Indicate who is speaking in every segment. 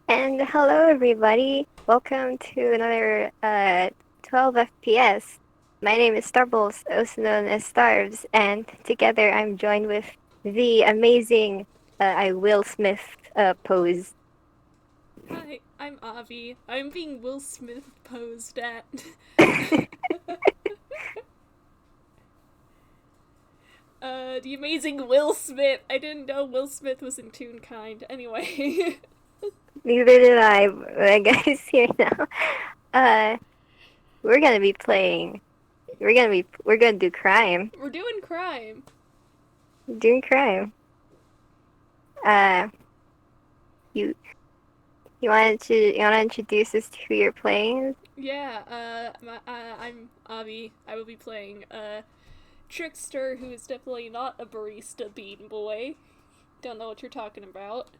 Speaker 1: And hello, everybody. Welcome to another 12 FPS. My name is Starbs, also known as Starbs, and together I'm joined with the amazing I Will Smith pose.
Speaker 2: Hi, I'm Avi. I'm being Will Smith posed at. The amazing Will Smith. I didn't know Will Smith was in Toonkind. Anyway,
Speaker 1: Neither did I, but I guess here now. Uh, we're gonna be playing. We're gonna do crime.
Speaker 2: we're doing crime.
Speaker 1: Doing crime. Uh, you you wanna introduce us to who you're playing?
Speaker 2: Yeah, I'm Avi. I will be playing Trickster, who is definitely not a barista bean boy. Don't know what you're talking about.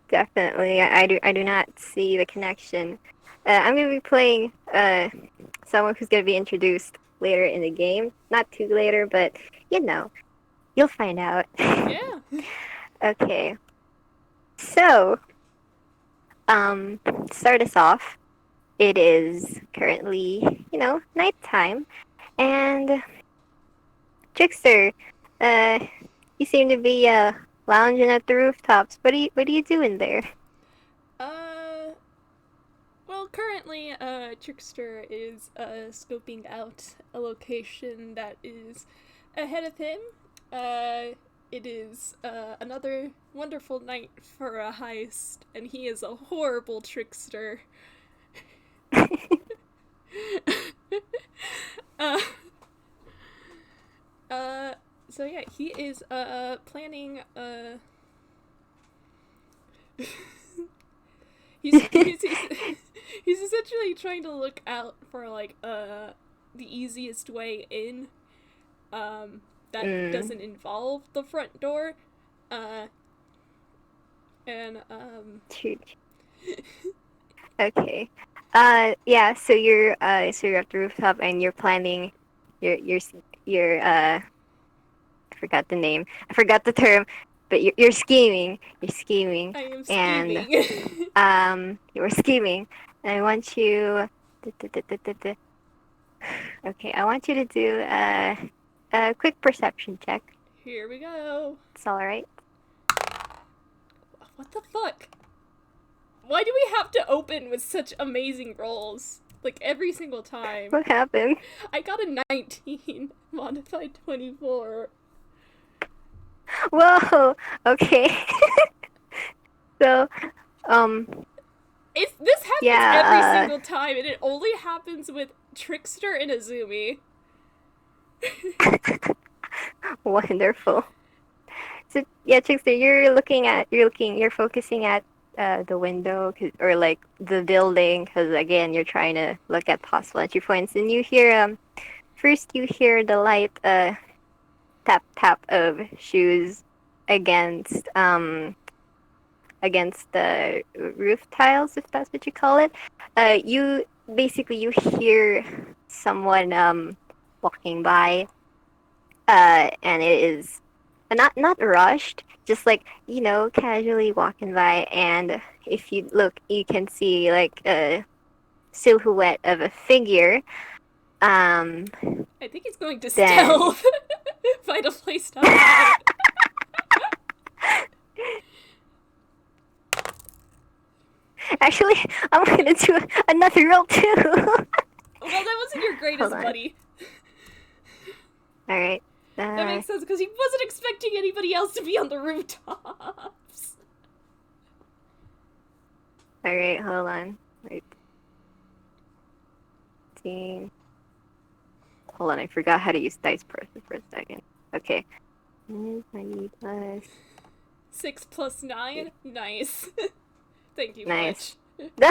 Speaker 1: Definitely. I do not see the connection. I'm gonna be playing someone who's gonna be introduced later in the game. Not too later, but you know, you'll find out.
Speaker 2: Yeah.
Speaker 1: Okay. So, to start us off, it is currently, nighttime, and Trickster, uh, you seem to be lounging at the rooftops. What are you doing there?
Speaker 2: uh, Well, currently, Trickster is scoping out a location that is ahead of him. It is another wonderful night for a heist, and he is a horrible trickster. uh, uh, so yeah, he is planning he's he's essentially trying to look out for like the easiest way in that
Speaker 1: Mm.
Speaker 2: doesn't involve the front door uh and
Speaker 1: Shoot. Okay. Yeah, so you're at the rooftop and you're planning you're you're I forgot the name. I forgot the term, but you're scheming. You're scheming
Speaker 2: I am
Speaker 1: and
Speaker 2: scheming.
Speaker 1: you were scheming. And I want you Okay, I want you to do a quick perception check.
Speaker 2: Here we go.
Speaker 1: It's all right.
Speaker 2: What the fuck? Why do we have to open with such amazing rolls? Like every single time.
Speaker 1: What happened?
Speaker 2: I got a 19, modified 24.
Speaker 1: Whoa. Okay. So, um,
Speaker 2: This happens every
Speaker 1: yeah,
Speaker 2: single time, and it only happens with Trickster and Azumi.
Speaker 1: wonderful. So yeah, Trickster, you're focusing at the window or like the building because again you're trying to look at possible entry points and you hear first you hear the light tap tap of shoes against against the roof tiles, if that's what you call it. You basically you hear someone walking by, and it is not rushed, just like casually walking by. And if you look, you can see like a silhouette of a figure. Um,
Speaker 2: I think he's going to
Speaker 1: then
Speaker 2: stealth. Find a place to hide.
Speaker 1: actually, I'm gonna do another roll too.
Speaker 2: Well, that wasn't your
Speaker 1: Hold
Speaker 2: greatest,
Speaker 1: on.
Speaker 2: buddy.
Speaker 1: All right.
Speaker 2: That makes sense because he wasn't expecting anybody else to be on the rooftops.
Speaker 1: All right. Hold on. Wait. Hold on. I forgot how to use dice person for a second. Okay. 20 plus.
Speaker 2: 6 plus 9? Nice. Thank you
Speaker 1: Nice.
Speaker 2: much.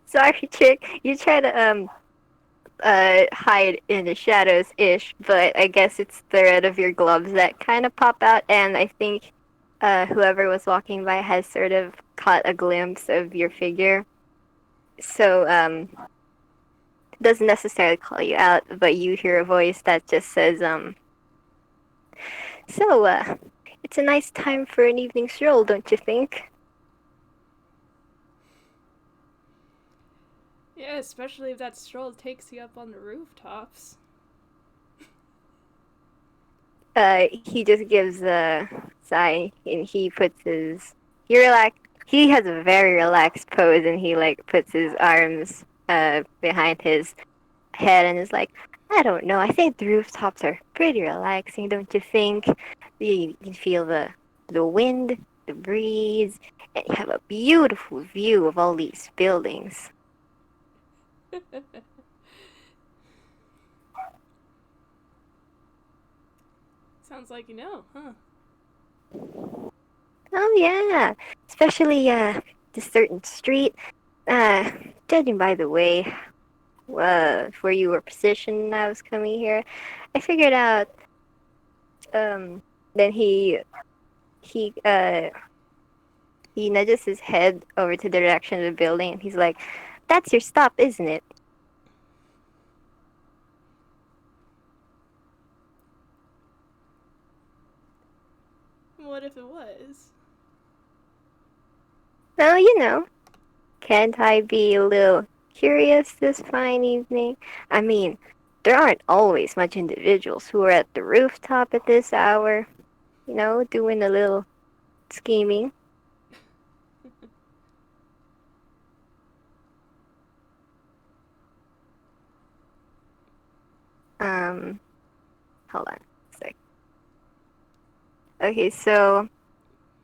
Speaker 1: Sorry, chick. You try to hide in the shadows ish, but I guess it's the red of your gloves that kind of pop out, and I think whoever was walking by has sort of caught a glimpse of your figure. So doesn't necessarily call you out, but you hear a voice that just says so it's a nice time for an evening stroll, don't you think?
Speaker 2: Yeah, especially if that stroll takes you up on the rooftops.
Speaker 1: He just gives a sigh and he puts his he has a very relaxed pose and he like puts his arms behind his head and is like, I don't know, I think the rooftops are pretty relaxing, don't you think? You can feel the wind, the breeze, and you have a beautiful view of all these buildings.
Speaker 2: Sounds like you know, huh?
Speaker 1: Oh yeah, especially this certain street. Uh, Judging by the way, where you were positioned when I was coming here, I figured out. Then he he nudges his head over to the direction of the building, and he's like, "That's your stop, isn't it?"
Speaker 2: What if it was?
Speaker 1: Well, you know, can't I be a little curious this fine evening? I mean, there aren't always much individuals who are at the rooftop at this hour, you know, doing a little scheming. Um, Hold on a sec. Okay, so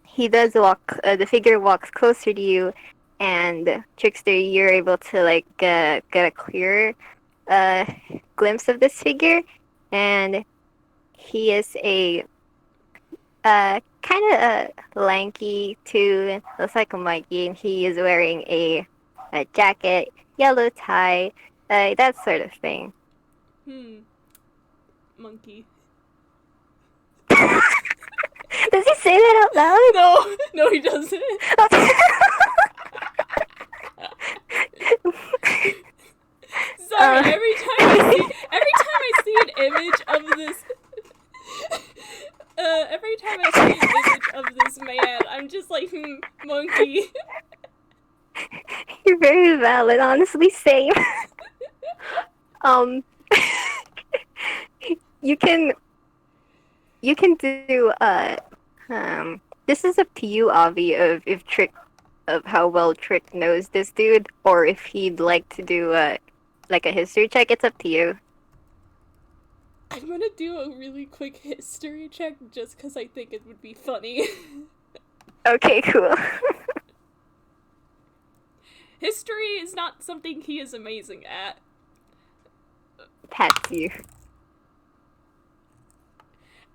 Speaker 1: he does walk. The figure walks closer to you, and Trickster, you're able to like get a clearer uh, glimpse of this figure, and he is a kind of lanky too. Looks like a monkey, and he is wearing a jacket, yellow tie, that sort of thing.
Speaker 2: Hmm. Monkey.
Speaker 1: Does he say that out
Speaker 2: No, no, he doesn't.
Speaker 1: loud?
Speaker 2: Sorry, every time I see an image of this every time I see an image of this man, I'm just like, monkey.
Speaker 1: You're very valid, honestly, same. Um, you can do this is up to you, Avi, of if Trick of how well Trick knows this dude, or if he'd like to do like a history check. It's up to you.
Speaker 2: I'm gonna do a really quick history check just because I think it would be funny.
Speaker 1: Okay, cool.
Speaker 2: History is not something he is amazing at.
Speaker 1: That's you.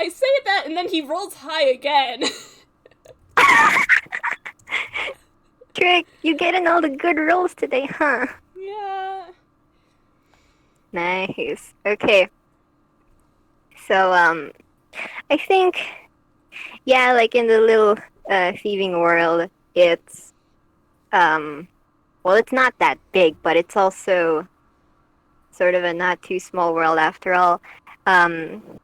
Speaker 2: I say that and then he rolls high again.
Speaker 1: Trick, you getting all the good rolls today, huh?
Speaker 2: Yeah.
Speaker 1: Nice. Okay. So I think yeah, like in the little thieving world, it's well, it's not that big, but it's also sort of a not too small world after all. Um,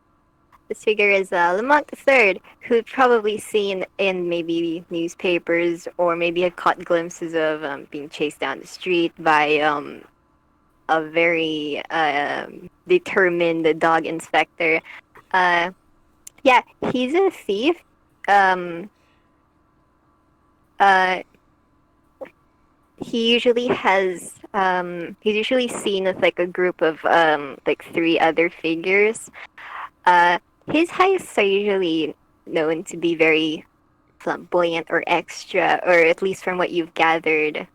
Speaker 1: this figure is Lemonke III, who'd probably seen in maybe newspapers or maybe had caught glimpses of being chased down the street by a very determined dog inspector. Uh, yeah, he's a thief. Um, uh, he's usually seen with like a group of like three other figures. Uh, his heists are usually known to be very flamboyant or extra, or at least from what you've gathered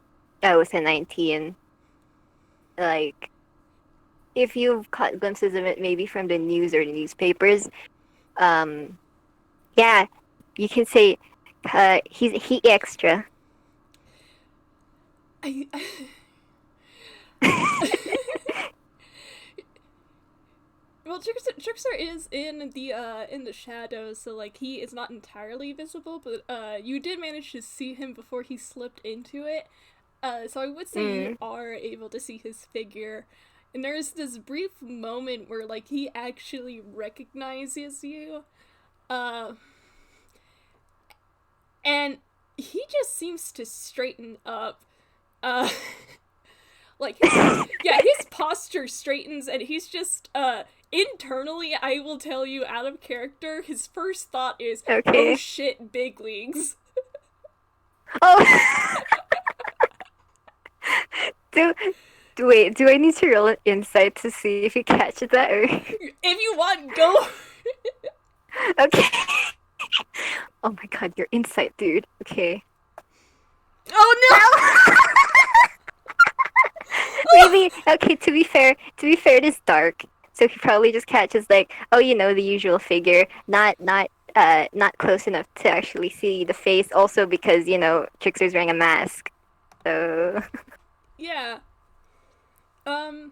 Speaker 1: with a 19. Like, if you've caught glimpses of it maybe from the news or the newspapers, um, yeah, you can say he extra.
Speaker 2: I. Well, Trickster is in the shadows, so like he is not entirely visible, but you did manage to see him before he slipped into it. So I would say you
Speaker 1: Mm.
Speaker 2: are able to see his figure. And there's this brief moment where like he actually recognizes you. Uh and he just seems to straighten up. Uh Like his posture straightens, and he's just internally, I will tell you, out of character, his first thought is, oh
Speaker 1: Okay.
Speaker 2: shit, big leagues.
Speaker 1: Oh. do wait. Do I need to roll an insight to see if he catches that? Or...
Speaker 2: If you want, go.
Speaker 1: okay. Oh my god, your insight, dude. Okay.
Speaker 2: Oh
Speaker 1: No. Maybe okay. To be fair, it is dark, so he probably just catches like, oh, the usual figure, not close enough to actually see the face. Also because Trickster's wearing a mask, so.
Speaker 2: yeah. Um.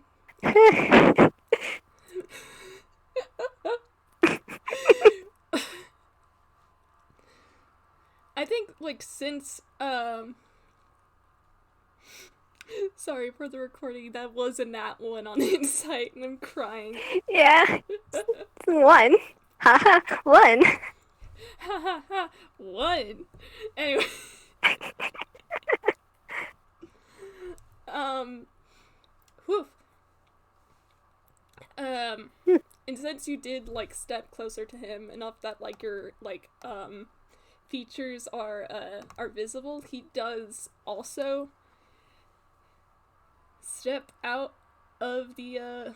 Speaker 2: I think like since sorry for the recording, that was a nat one on Insight, and I'm crying.
Speaker 1: Yeah, one. Haha, one.
Speaker 2: Ha ha ha. One. Anyway. Whew. And since you did like step closer to him enough that like your like features are visible, he does also step out of the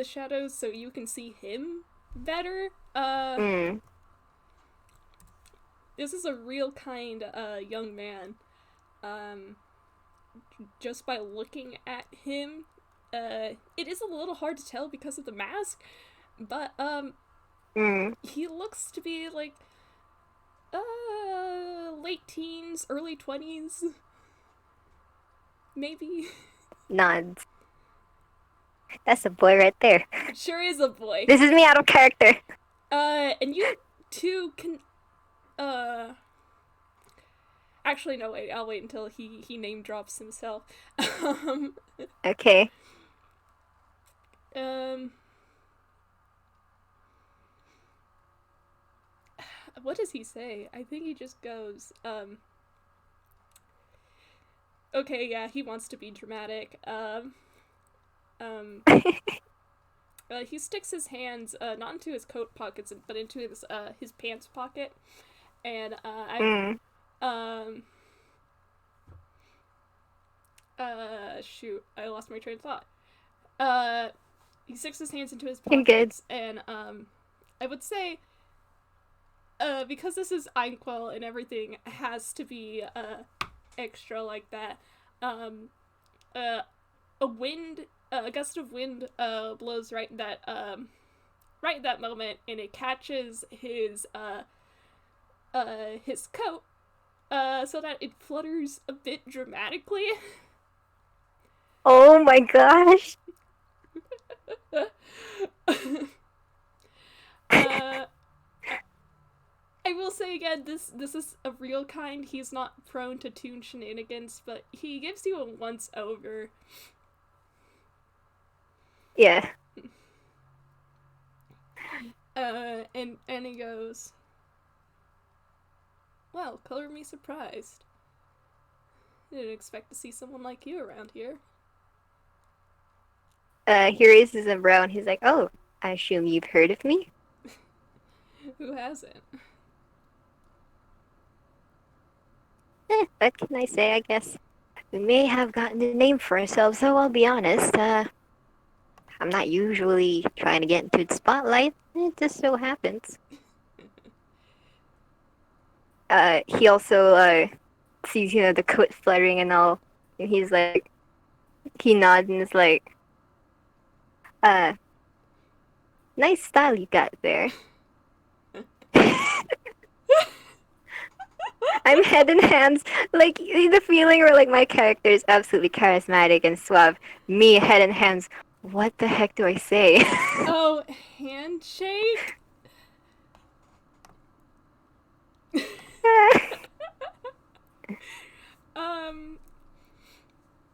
Speaker 2: shadows so you can see him better.
Speaker 1: Mm.
Speaker 2: This is a real kind young man. Just by looking at him, it is a little hard to tell because of the mask, but he looks to be like late teens, early 20s, maybe.
Speaker 1: Nods. That's a boy right there.
Speaker 2: It sure is a boy.
Speaker 1: This is me out of character.
Speaker 2: And you two can actually no wait, I'll wait until he name drops himself.
Speaker 1: Okay.
Speaker 2: What does he say? I think he just goes, okay, yeah, he wants to be dramatic. He sticks his hands, not into his coat pockets, but into his pants pocket, and, shoot, I lost my train of thought. He sticks his hands into his pockets, and, I would say, because this is Einquell and everything has to be, extra like that, a gust of wind, blows right in that moment, and it catches his coat, so that it flutters a bit dramatically.
Speaker 1: Oh my gosh.
Speaker 2: I will say again, this is a real kind. He's not prone to toon shenanigans, but he gives you a once over.
Speaker 1: Yeah.
Speaker 2: And he goes, well, color me surprised. Didn't expect to see someone like you around here.
Speaker 1: He raises a brow and he's like, oh, I assume you've heard of me?
Speaker 2: Who hasn't?
Speaker 1: What can I say, I guess? We may have gotten a name for ourselves, though I'll be honest. I'm not usually trying to get into the spotlight. It just so happens. He also sees, the coat fluttering and all, and he's like, he nods and is like, nice style you got there. I'm head and hands, like, the feeling where, like, my character is absolutely charismatic and suave. Me, head and hands, what the heck do I say?
Speaker 2: Oh, handshake?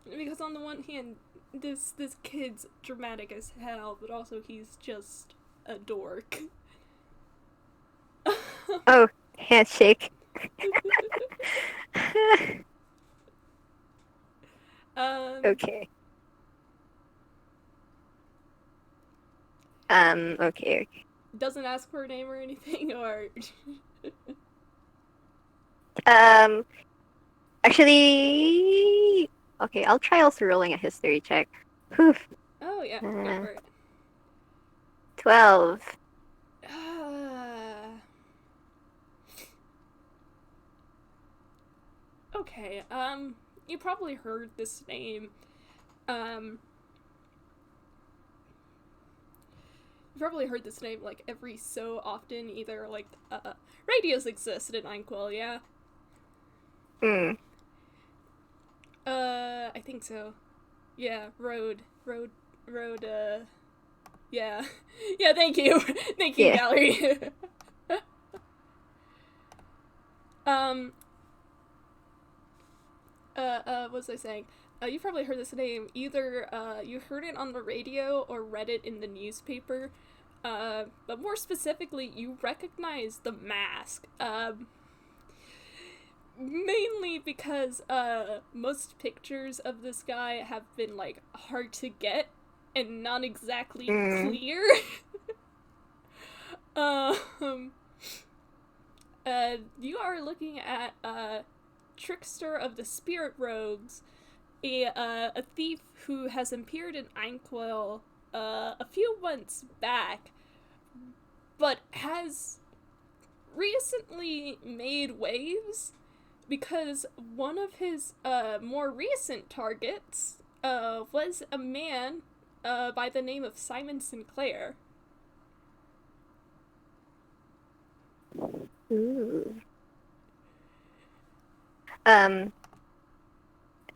Speaker 2: Because on the one hand, this kid's dramatic as hell, but also he's just a dork.
Speaker 1: Oh, handshake. Okay. Okay.
Speaker 2: Doesn't ask for a name or anything, or
Speaker 1: Um, actually, okay, I'll try also rolling a history check. Whew.
Speaker 2: oh yeah, go
Speaker 1: Uh,
Speaker 2: for it.
Speaker 1: 12.
Speaker 2: Okay. You probably heard this name. Um, you probably heard this name like every so often. Either like radios exist in Einquell, yeah.
Speaker 1: Hmm.
Speaker 2: I think so. Yeah, road. Yeah, yeah. Thank you, thank you,
Speaker 1: Yeah.
Speaker 2: Gallery. um, what was I saying? You probably heard this name. Either you heard it on the radio or read it in the newspaper. But more specifically, you recognize the mask. Mainly because most pictures of this guy have been like hard to get and not exactly
Speaker 1: Hmm.
Speaker 2: clear. um, you are looking at Trickster of the Spirit Rogues, a thief who has appeared in Einquell a few months back, but has recently made waves because one of his more recent targets was a man by the name of Simon Sinclair.
Speaker 1: Ooh. Um,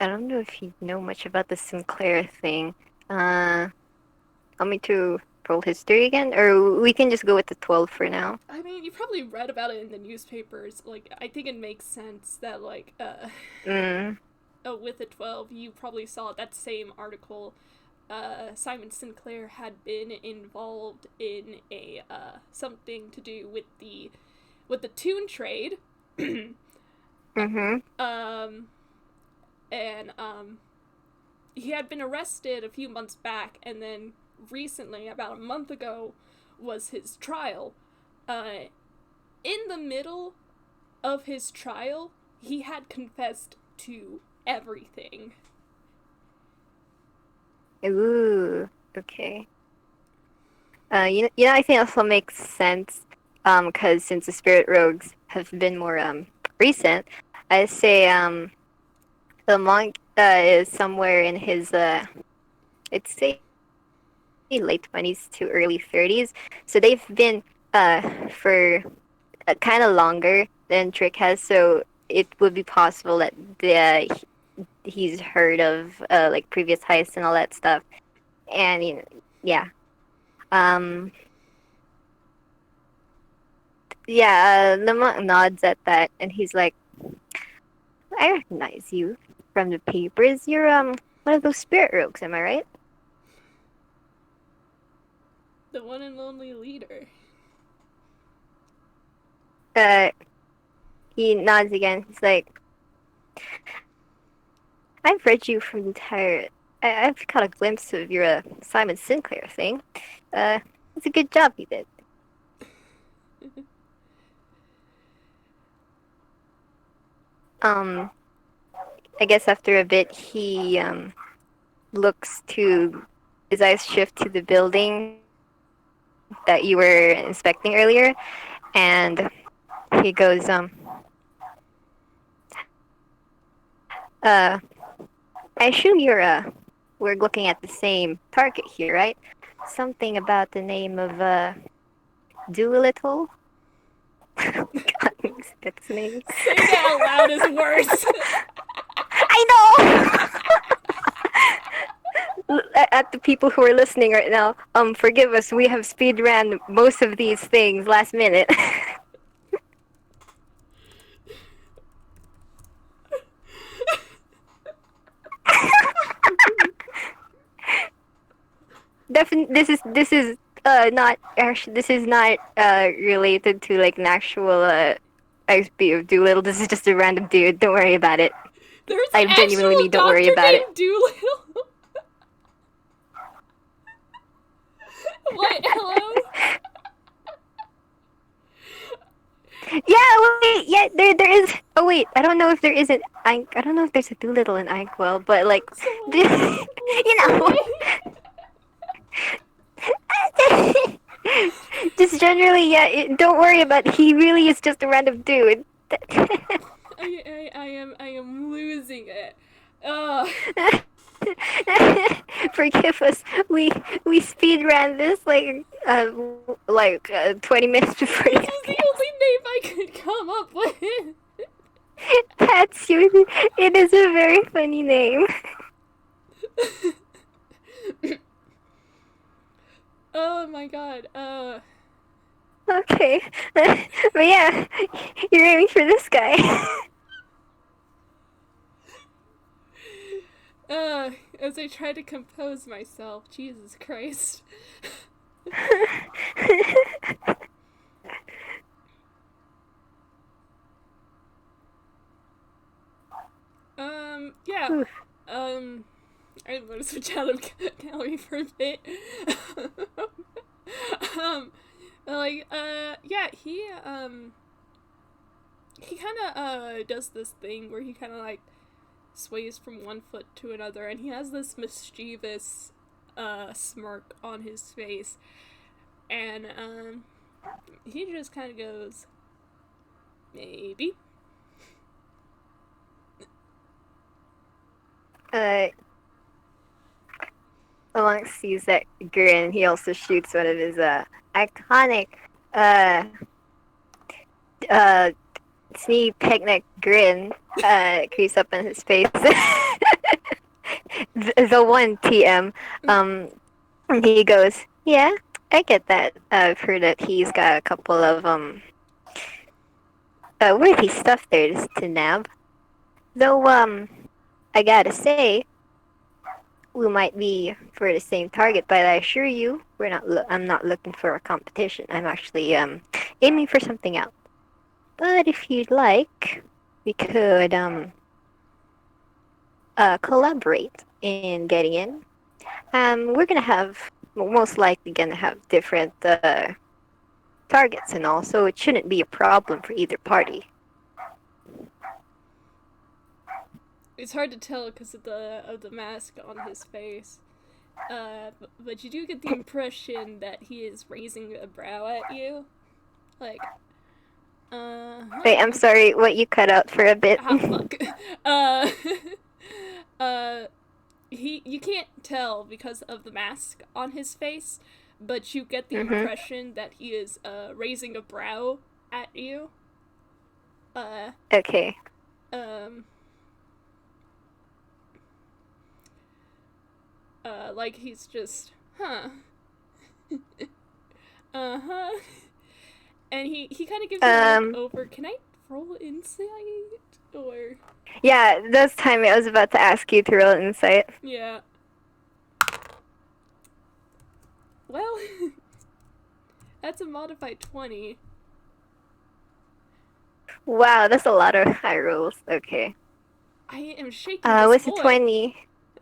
Speaker 1: I don't know if you know much about the Sinclair thing. Want me to roll history again? Or we can just go with the 12 for now.
Speaker 2: I mean, you probably read about it in the newspapers. Like, I think it makes sense that, like,
Speaker 1: Mm.
Speaker 2: with a 12, you probably saw that same article. Simon Sinclair had been involved in a something to do with the toon trade.
Speaker 1: Mm-hmm.
Speaker 2: um, and he had been arrested a few months back, and then recently, about a month ago, was his trial. In the middle of his trial, he had confessed to everything.
Speaker 1: Ooh. Okay. I think also makes sense. Because since the Spirit Rogues have been more recent, I say the monk is somewhere in his I'd say late 20s to early 30s. So they've been for kind of longer than Trick has. So it would be possible that he's heard of like previous heists and all that stuff. And yeah. Um, yeah, the monk nods at that, and he's like, "I recognize you from the papers. You're one of those spirit rogues, am I right?"
Speaker 2: The one and only leader.
Speaker 1: Uh, he nods again. He's like, "I've read you from the entire. I've caught a glimpse of your Simon Sinclair thing. Uh, it's a good job you did." Um, I guess after a bit, he looks to his eyes shift to the building that you were inspecting earlier, and he goes, uh, I assume we're looking at the same target here, right? Something about the name of, Doolittle? God, that's the name.
Speaker 2: Saying it out loud is worse.
Speaker 1: I know! At the people who are listening right now, forgive us, we have speed ran most of these things last minute. This is not actually this is not related to like an actual XP of Doolittle. This is just a random dude. Don't worry about it.
Speaker 2: There's
Speaker 1: I
Speaker 2: an
Speaker 1: genuinely
Speaker 2: actual
Speaker 1: mean don't worry
Speaker 2: doctor
Speaker 1: about it.
Speaker 2: named Doolittle. What? Hello?
Speaker 1: Yeah, wait, yeah, there is. Oh wait, I don't know if there isn't. I don't know if there's a Doolittle in Einquell, but like,
Speaker 2: So what? What's
Speaker 1: you know,
Speaker 2: the
Speaker 1: just generally, yeah. Don't worry about. He really is just a random dude.
Speaker 2: I am losing it. Ugh.
Speaker 1: Forgive us. We speed ran this like 20 minutes before
Speaker 2: This
Speaker 1: the
Speaker 2: was the
Speaker 1: FPS.
Speaker 2: only name I could come up with.
Speaker 1: That's you. It is a very funny name.
Speaker 2: Oh my god.
Speaker 1: Okay, but yeah, you're aiming for this guy.
Speaker 2: As I try to compose myself, Jesus Christ. Yeah. I want to switch out of gallery for a bit. um, yeah, he kind of, does this thing where he kind of, like, sways from one foot to another, and he has this mischievous, smirk on his face, and, he just kind of goes, maybe.
Speaker 1: uh, Lemonke sees that grin. He also shoots one of his iconic uh uh sneak picnic grin creeps up in his face. The one TM. And he goes, yeah, I get that. I've heard that he's got a couple of worthy stuff there to nab. Though I gotta say, we might be for the same target, but I assure you, we're not. I'm not looking for a competition. I'm actually aiming for something else. But if you'd like, we could collaborate in getting in. We're gonna have most likely gonna have different targets and all, so it shouldn't be a problem for either party.
Speaker 2: It's hard to tell because of the mask on his face. But you do get the impression that he is raising a brow at you. Like,
Speaker 1: Wait, I'm sorry. What you cut out for a bit?
Speaker 2: Ah, fuck. uh, uh, you can't tell because of the mask on his face, but you get the impression that he is, raising a brow at you.
Speaker 1: Okay.
Speaker 2: Um, like he's just, huh. Uh-huh. And he kind of gives you a look over. Can I roll insight? Or...
Speaker 1: Yeah, this time I was about to ask you to roll insight.
Speaker 2: Yeah. Well, that's a modified 20.
Speaker 1: Wow, that's a lot of high rolls. Okay.
Speaker 2: I am shaking this
Speaker 1: what's
Speaker 2: boy.
Speaker 1: a 20?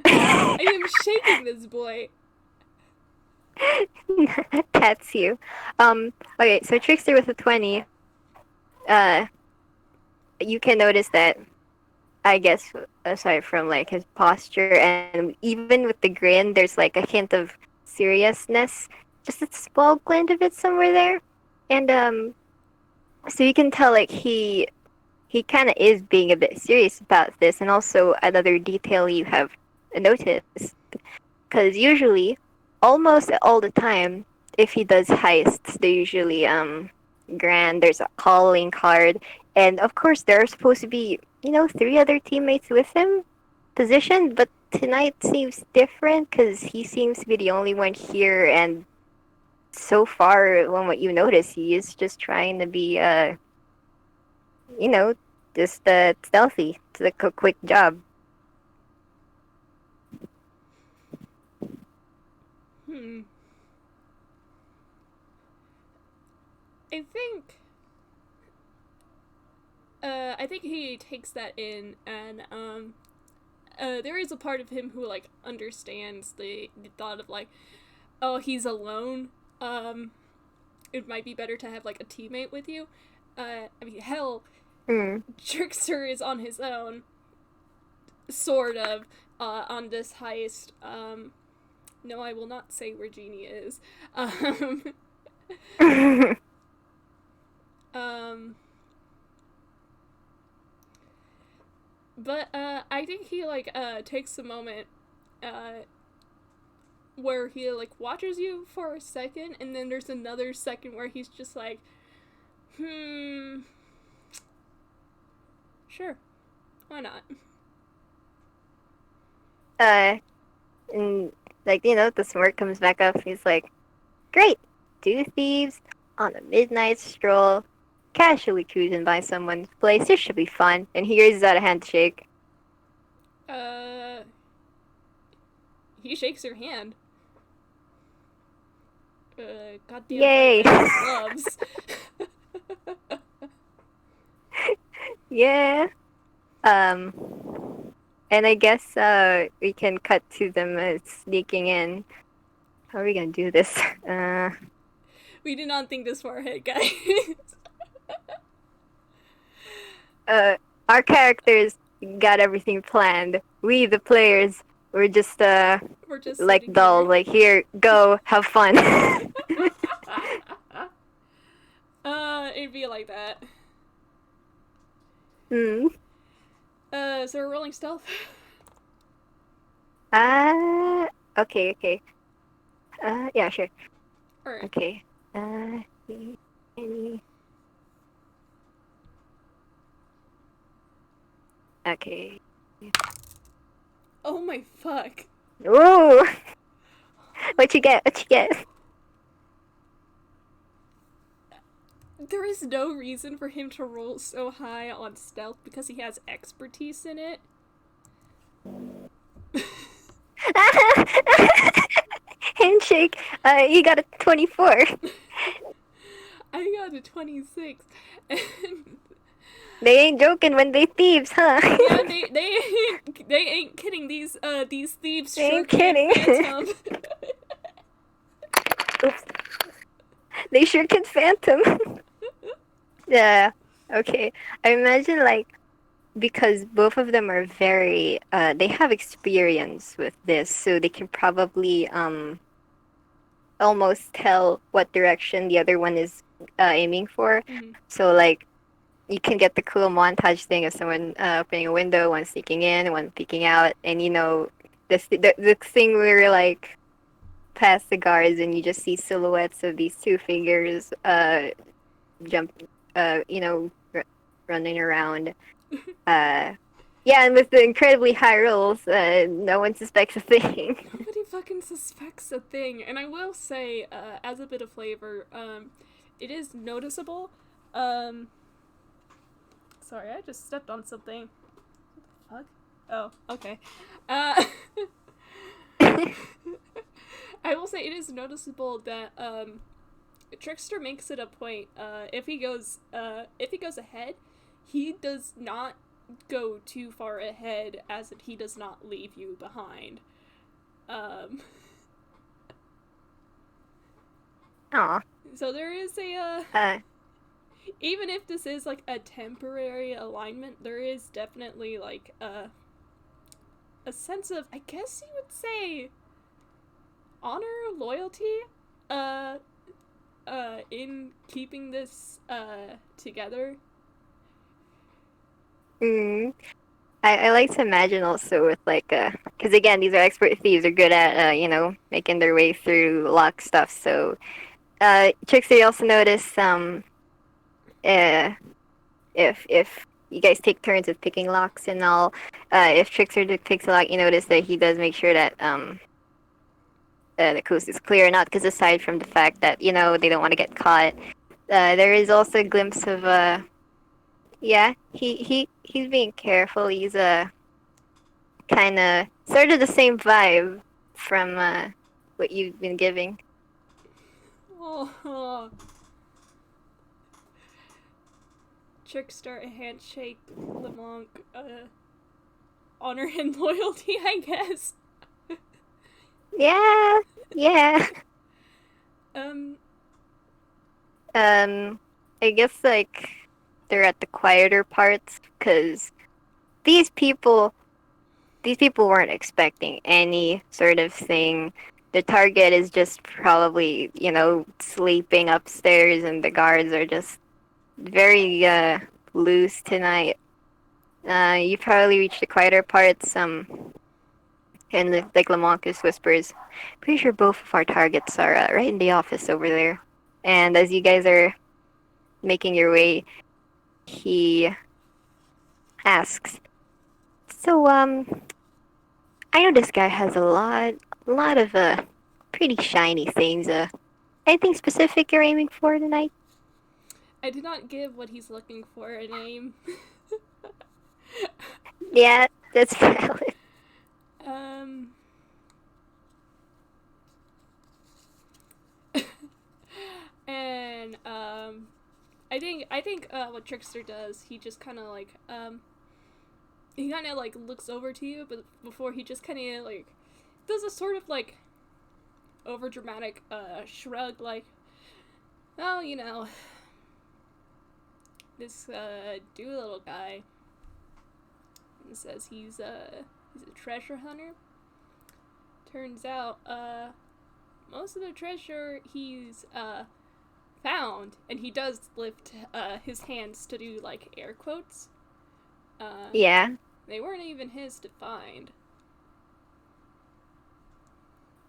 Speaker 2: I am shaking this boy.
Speaker 1: That's you. Okay, so Trickster with a 20. You can notice that, I guess, aside from like his posture and even with the grin, there's like a hint of seriousness, just a small glint of it somewhere there, and so you can tell like he kind of is being a bit serious about this, and also another detail you have noticed, because usually, almost all the time, if he does heists, they're usually grand. There's a calling card, and of course there are supposed to be three other teammates with him positioned, but tonight seems different because he seems to be the only one here, and so far, from what you notice, he is just trying to be you know, just stealthy. It's like a quick job.
Speaker 2: I think... I think he takes that in, and, there is a part of him who, like, understands the thought of, like, oh, he's alone, it might be better to have like a teammate with you. I mean, hell,
Speaker 1: Mm.
Speaker 2: Trickster is on his own, sort of, on this heist. No, I will not say where Genie is. Um, um, but I think he like takes a moment, uh, where he like watches you for a second, and then there's another second where he's just like, sure, why not?
Speaker 1: And like the smirk comes back up. He's like, "Great, two thieves on a midnight stroll, casually cruising by someone's place. This should be fun." And he raises out a handshake.
Speaker 2: Uh, he shakes your hand. Goddamn right,
Speaker 1: Yay!
Speaker 2: that is gloves.
Speaker 1: Yeah. Um, and I guess we can cut to them sneaking in. How are we gonna do this?
Speaker 2: We did not think this far ahead, guys.
Speaker 1: Uh, our characters got everything planned. We, the players, we're just
Speaker 2: We're just
Speaker 1: like
Speaker 2: sitting
Speaker 1: dull.
Speaker 2: here.
Speaker 1: Like, here, go, have fun.
Speaker 2: It'd be like that.
Speaker 1: Hmm.
Speaker 2: So we're rolling stealth.
Speaker 1: Uh, okay. Yeah, sure.
Speaker 2: Alright.
Speaker 1: Okay. Any. Okay.
Speaker 2: Oh my fuck.
Speaker 1: Ooh! What you get? What you get?
Speaker 2: There is no reason for him to roll so high on stealth because he has expertise in it.
Speaker 1: Handshake. You got a 24.
Speaker 2: I got a 26. And
Speaker 1: They ain't joking when they thieves, huh?
Speaker 2: yeah, they ain't kidding. These thieves
Speaker 1: They
Speaker 2: sure
Speaker 1: ain't
Speaker 2: can
Speaker 1: kidding.
Speaker 2: phantom.
Speaker 1: Oops. They sure can phantom. Yeah. Okay. I imagine because both of them are very they have experience with this, so they can probably almost tell what direction the other one is aiming for.
Speaker 2: Mhm.
Speaker 1: So you can get the cool montage thing of someone opening a window, one sneaking in, one peeking out, and the thing where past the guards and you just see silhouettes of these two figures jump running around. Yeah, and with the incredibly high rolls, no one suspects a thing.
Speaker 2: Nobody fucking suspects a thing. And I will say, as a bit of flavor, it is noticeable. Sorry, I just stepped on something. What the fuck? Oh, okay. I will say it is noticeable that Trickster makes it a point. If he goes ahead, he does not go too far ahead, as he does not leave you behind.
Speaker 1: Aw.
Speaker 2: So there is even if this is like a temporary alignment, there is definitely like a sense of, I guess you would say, honor, loyalty, in keeping this together.
Speaker 1: Mm. I like to imagine also with because again these are expert thieves, are good at making their way through lock stuff. So Trickster, you also notice uh if you guys take turns with picking locks and all, if Trickster picks a lock, you notice that he does make sure that the coast is clear. Not because aside from the fact that they don't want to get caught, there is also a glimpse of yeah, he's being careful. He's kind of sort of the same vibe from what you've been giving.
Speaker 2: Oh. Trickster, a handshake, Lemonke, honor and loyalty, I guess.
Speaker 1: Yeah, yeah.
Speaker 2: Um,
Speaker 1: Um, I guess like they're at the quieter parts because these people these people weren't expecting any sort of thing. The target is just probably, sleeping upstairs, and the guards are just very loose tonight. You probably reached the quieter parts, and like Lamoncus whispers, pretty sure both of our targets are right in the office over there. And as you guys are making your way, he asks, "So, I know this guy has a lot of pretty shiny things. Anything specific you're aiming for tonight?"
Speaker 2: I did not give what he's looking for a name.
Speaker 1: Yeah, that's valid.
Speaker 2: um, and I think what Trickster does, he just kind of like he kind of like looks over to you, but before he just kind of like does a sort of like over dramatic shrug, like, oh, this Doolittle guy, and says he's a treasure hunter. Turns out most of the treasure he's found, and he does lift his hands to do like air quotes. Uh,
Speaker 1: Yeah,
Speaker 2: they weren't even his to find.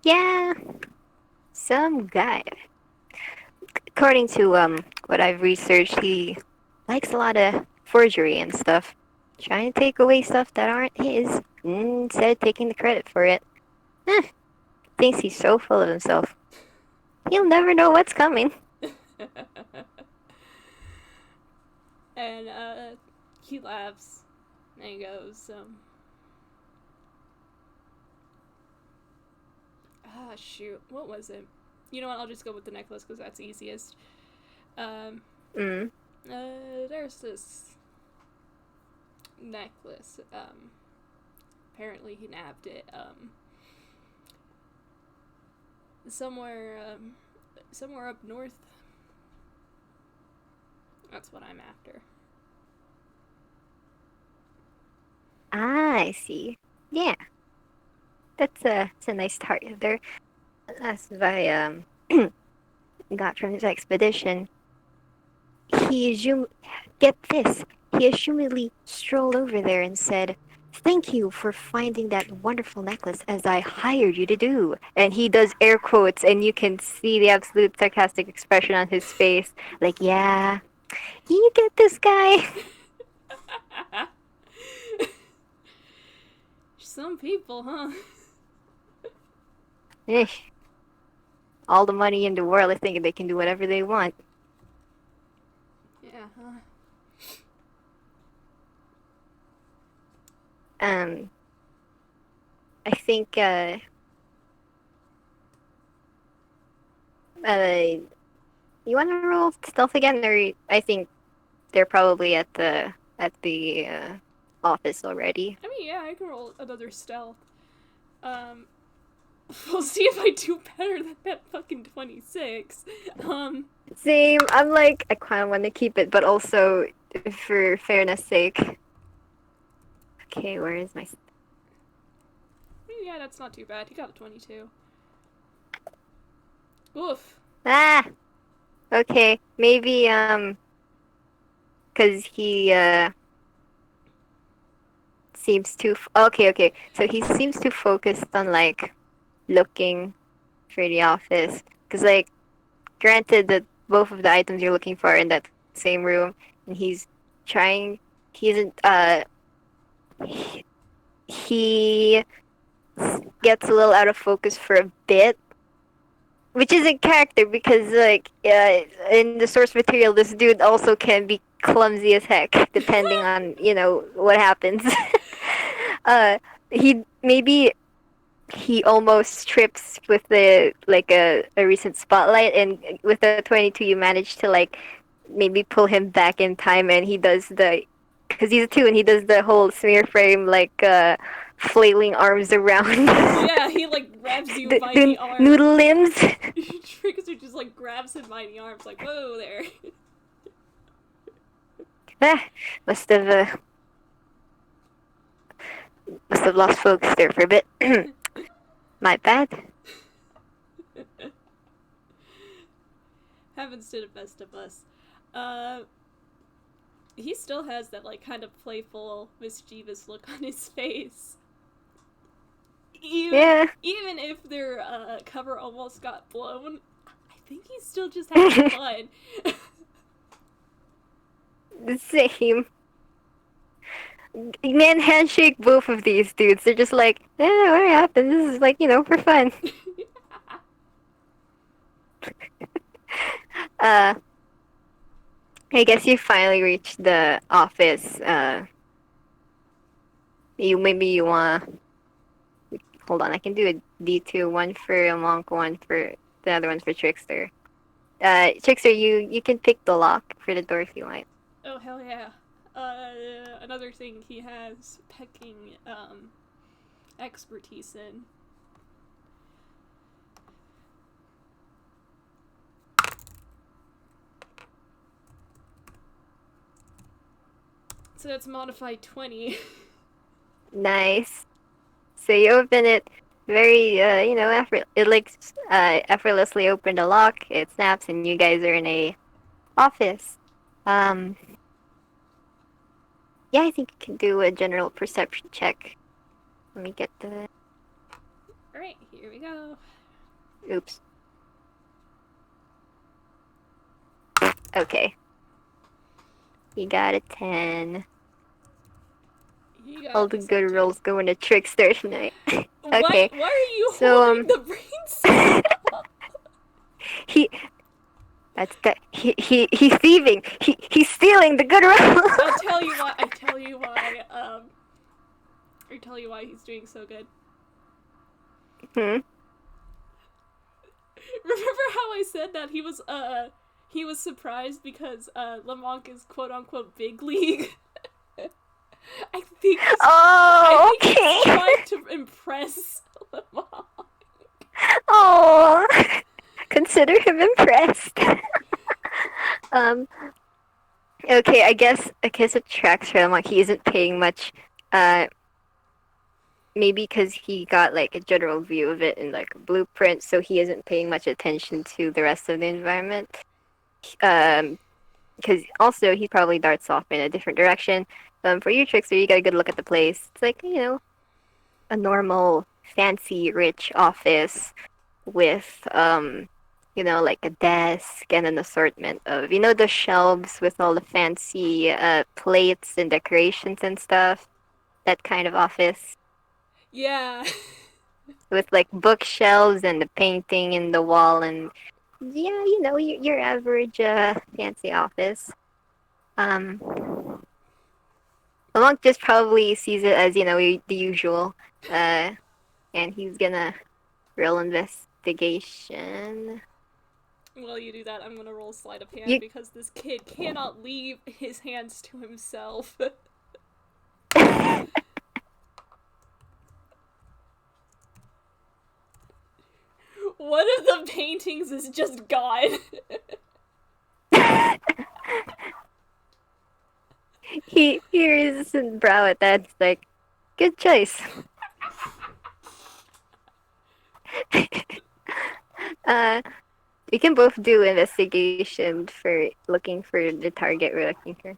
Speaker 1: yeah, some guy. According to what I've researched, he likes a lot of forgery and stuff, trying to take away stuff that aren't his instead of taking the credit for it. Huh, thinks he's so full of himself. He'll never know what's coming.
Speaker 2: And he laughs and he goes, shoot, what was it? You know what? I'll just go with the necklace because that's easiest. Um,
Speaker 1: Mm.
Speaker 2: there's this necklace. Apparently he nabbed it. Somewhere up north. That's what I'm after.
Speaker 1: Ah, I see. Yeah, that's a nice target there. That's what I got from his expedition. He assumed, get this, he assumedly strolled over there and said, "Thank you for finding that wonderful necklace as I hired you to do." And he does air quotes, and you can see the absolute sarcastic expression on his face. Like, yeah, you get this guy.
Speaker 2: Some people, huh?
Speaker 1: All the money in the world, I think they can do whatever they want.
Speaker 2: Yeah, huh?
Speaker 1: Um, I think, you want to roll stealth again, or I think they're probably at the office already.
Speaker 2: I mean, yeah, I can roll another stealth. Um, we'll see if I do better than that fucking 26. Um,
Speaker 1: Same. I'm like, I kind of want to keep it, but also for fairness sake. Okay, where is my?
Speaker 2: yeah, that's not too bad. He got a 22. Oof.
Speaker 1: Ah. Okay, maybe because he seems too. Okay. So he seems too focused on like looking for the office. Because like, granted that both of the items you're looking for are in that same room, and he's trying. He isn't. He gets a little out of focus for a bit, which is in character because like in the source material, this dude also can be clumsy as heck, depending on what happens. uh, he maybe he almost trips with the like a recent spotlight, and with the 22 you manage to like maybe pull him back in time, and he does the because he's a two, and he does the whole smear frame like flailing arms around.
Speaker 2: Yeah, he like grabs you by
Speaker 1: The
Speaker 2: the arm.
Speaker 1: noodle limbs.
Speaker 2: Trickster just like grabs him by the arms, like, whoa there.
Speaker 1: Ah, must have uh, must have lost focus there for a bit. My bad.
Speaker 2: Happens to the best of us. Uh, he still has that like kind of playful, mischievous look on his face. Even
Speaker 1: Yeah.
Speaker 2: even if their cover almost got blown, I think he's still just having fun.
Speaker 1: The same. Man, handshake both of these dudes. They're just like, what happened? This is like, for fun. Uh, I guess you finally reached the office. You wanna hold on. I can do a D2, one for a monk, one for the other one for Trickster. Trickster, you can pick the lock for the door if you want.
Speaker 2: Oh hell yeah! Another thing he has pecking expertise in. So that's modified 20.
Speaker 1: Nice. So you open it very, effortlessly open the lock. It snaps, and you guys are in a office. Um, yeah, I think you can do a general perception check. Let me get the.
Speaker 2: Alright, here we go.
Speaker 1: Oops. Okay. You got a 10.
Speaker 2: You got
Speaker 1: All the
Speaker 2: this
Speaker 1: good
Speaker 2: too.
Speaker 1: rolls going to Trickster tonight.
Speaker 2: Why
Speaker 1: Okay.
Speaker 2: are you
Speaker 1: So,
Speaker 2: holding the brain cell?
Speaker 1: he. He's thieving. He's stealing the good rolls.
Speaker 2: I tell you why. I tell you why he's doing so good.
Speaker 1: Hmm.
Speaker 2: Remember how I said that he was surprised because Lemonke is quote unquote big league.
Speaker 1: Oh,
Speaker 2: I think he's
Speaker 1: okay.
Speaker 2: trying to impress Lemonke.
Speaker 1: Oh, consider him impressed. um. Okay, I guess it tracks for him. Like he isn't paying much. Uh, maybe because he got like a general view of it in like a blueprint, so he isn't paying much attention to the rest of the environment. Because also he probably darts off in a different direction. For you, Trickster, you got a good look at the place. It's like a normal, fancy, rich office with like a desk and an assortment of the shelves with all the fancy plates and decorations and stuff. That kind of office
Speaker 2: Yeah.
Speaker 1: with like bookshelves and the painting in the wall and yeah, your average fancy office. Um, the monk just probably sees it as the usual, uh, and he's gonna roll investigation.
Speaker 2: While you do that, I'm gonna roll sleight of hand
Speaker 1: You
Speaker 2: because this kid cannot leave his hands to himself. One of the paintings is just gone.
Speaker 1: he raises his brow at that. It's like, good choice. uh, we can both do investigation for looking for the target we're looking for.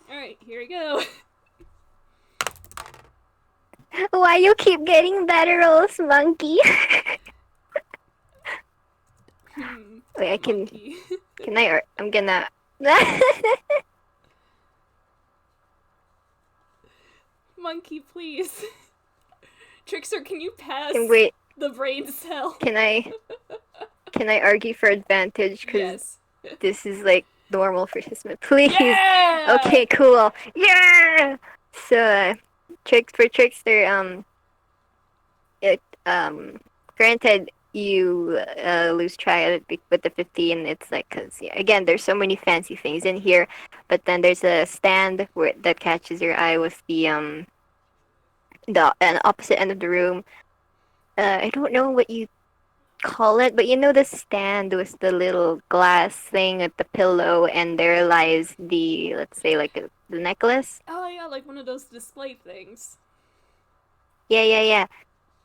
Speaker 2: Alright, here we go.
Speaker 1: Why you keep getting better rolls, monkey? Wait, I can.
Speaker 2: Monkey.
Speaker 1: Can I? I'm gonna.
Speaker 2: Monkey, please. Trickster, can you pass
Speaker 1: Wait.
Speaker 2: the brain cell?
Speaker 1: Can I? Can I argue for advantage? Because
Speaker 2: Yes.
Speaker 1: this is like normal for Hisman. Please.
Speaker 2: Yeah!
Speaker 1: Okay, cool. Yeah. So, for Trickster, it granted you lose track of it with the 15. It's like because again, there's so many fancy things in here, but then there's a stand that catches your eye with the the opposite end of the room. I don't know what you call it, but you know the stand with the little glass thing at the pillow, and there lies the, let's say, like the necklace.
Speaker 2: Oh yeah, like one of those display things.
Speaker 1: Yeah, yeah, yeah.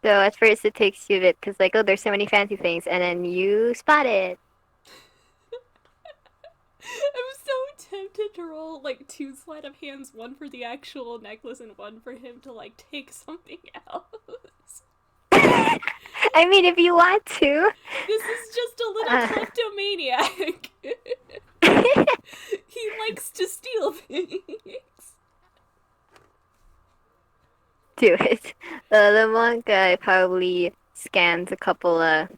Speaker 1: So at first it takes you a bit because like, oh, there's so many fancy things, and then you spot it.
Speaker 2: I'm so tempted to roll like two sleight of hands, one for the actual necklace and one for him to like take something else.
Speaker 1: I mean, if you want to.
Speaker 2: This is just a little
Speaker 1: Uh,
Speaker 2: kleptomaniac. He likes to steal things.
Speaker 1: do it. The monk probably scans a couple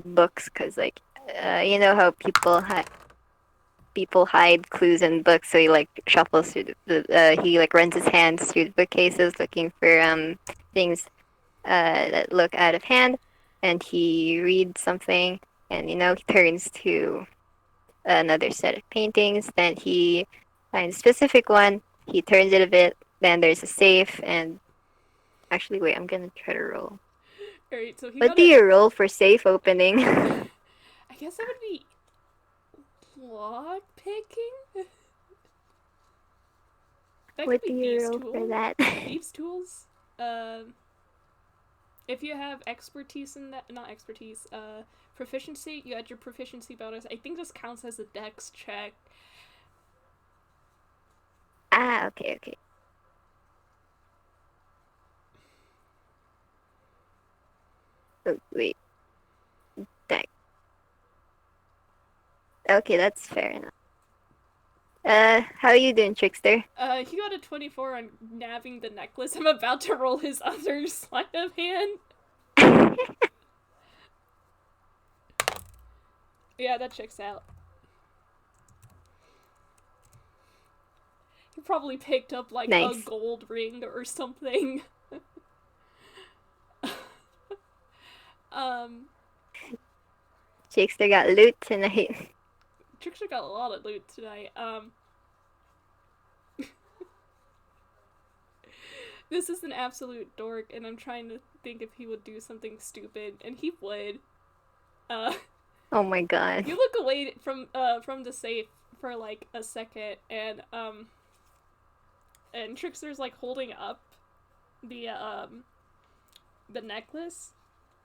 Speaker 1: books because like you know how people hide clues in books, so he like shuffles through he like runs his hands through the bookcases looking for things that look out of hand, and he reads something, and you know he turns to another set of paintings. Then he finds a specific one. He turns it a bit. Then there's a safe, and actually, wait, I'm gonna try to roll.
Speaker 2: Alright, so he
Speaker 1: What
Speaker 2: got
Speaker 1: do
Speaker 2: a.
Speaker 1: you roll for safe opening?
Speaker 2: I guess that would be lock picking? That could
Speaker 1: What
Speaker 2: be
Speaker 1: do you
Speaker 2: thieves'
Speaker 1: roll for
Speaker 2: tool.
Speaker 1: that?
Speaker 2: Thieves' tools. If you have expertise in that, not expertise, proficiency, you add your proficiency bonus. I think this counts as a dex check.
Speaker 1: Ah, okay, okay. Oh, wait, that. Okay, that's fair enough. How you doing, Trickster?
Speaker 2: He got a 24 on nabbing the necklace. I'm about to roll his other sleight of hand. Yeah, that checks out. He probably picked up like a
Speaker 1: Nice.
Speaker 2: gold ring or something. um,
Speaker 1: Trickster got loot tonight.
Speaker 2: Trickster got a lot of loot tonight. This is an absolute dork, and I'm trying to think if he would do something stupid, and he would. Uh,
Speaker 1: Oh my god.
Speaker 2: you look away from the safe for like a second, and Trickster's like holding up the necklace,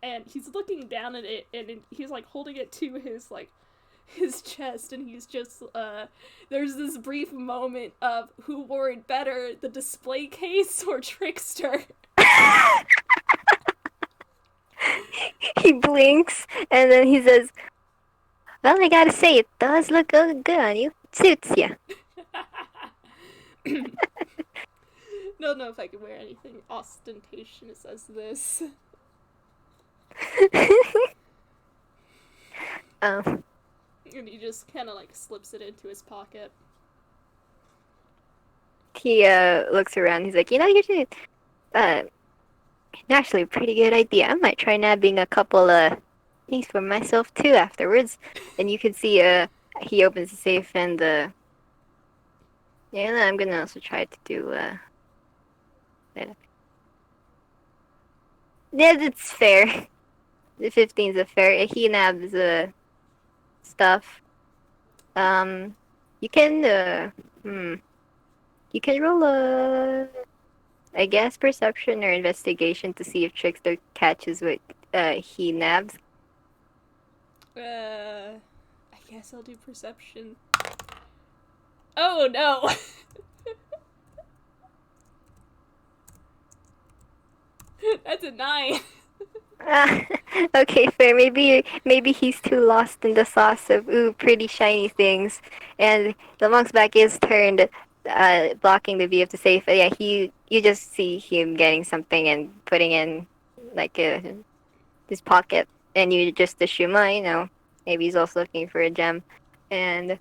Speaker 2: and he's looking down at it, and he's like holding it to his chest, and he's just there's this brief moment of who wore it better, the display case or Trickster.
Speaker 1: He blinks and then he says, "Well, I gotta say, it does look good on you. It suits you."
Speaker 2: Don't know if I can wear anything ostentatious as this.
Speaker 1: um,
Speaker 2: And he just kind of like slips it into his pocket.
Speaker 1: he looks around. He's like, you know, here's actually a pretty good idea. I might try nabbing a couple things for myself too afterwards. And you can see he opens the safe and yeah, I'm gonna also try to do yeah, it's fair. The 15's a fair. He nabs stuff. Um, you can you can roll I guess perception or investigation to see if Trickster catches what he nabs.
Speaker 2: I guess I'll do perception. Oh no! That's a 9.
Speaker 1: Ah, okay, fair. Maybe he's too lost in the sauce of ooh pretty shiny things, and the monk's back is turned, blocking the view of the safe. But yeah, you just see him getting something and putting in like his pocket, and you just assume, oh, you know, maybe he's also looking for a gem, and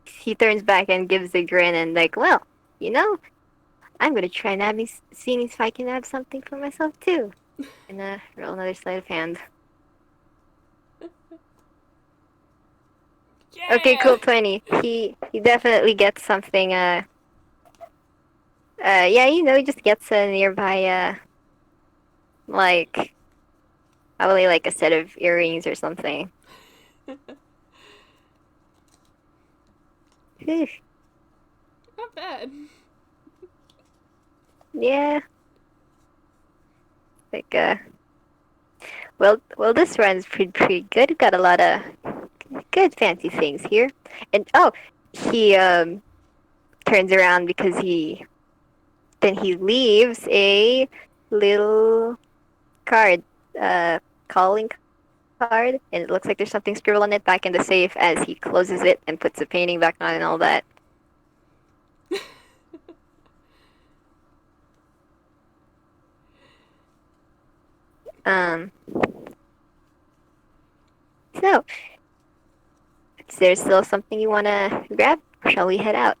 Speaker 1: he turns back and gives a grin and like, well, you know, I'm gonna try nabbing, seeing if I can nab something for myself too. And roll another sleight of hand. Okay,
Speaker 2: Yeah!
Speaker 1: cool, 20. He definitely gets something. Yeah, he just gets a nearby, like, probably like a set of earrings or something. Phew.
Speaker 2: Not bad.
Speaker 1: Yeah, like, well, this runs pretty good. Got a lot of good fancy things here. And oh, he turns around because he leaves a little card, calling card, and it looks like there's something scribbled on it back in the safe as he closes it and puts the painting back on and all that. Um, so is there still something you wanna grab? Or shall we head out?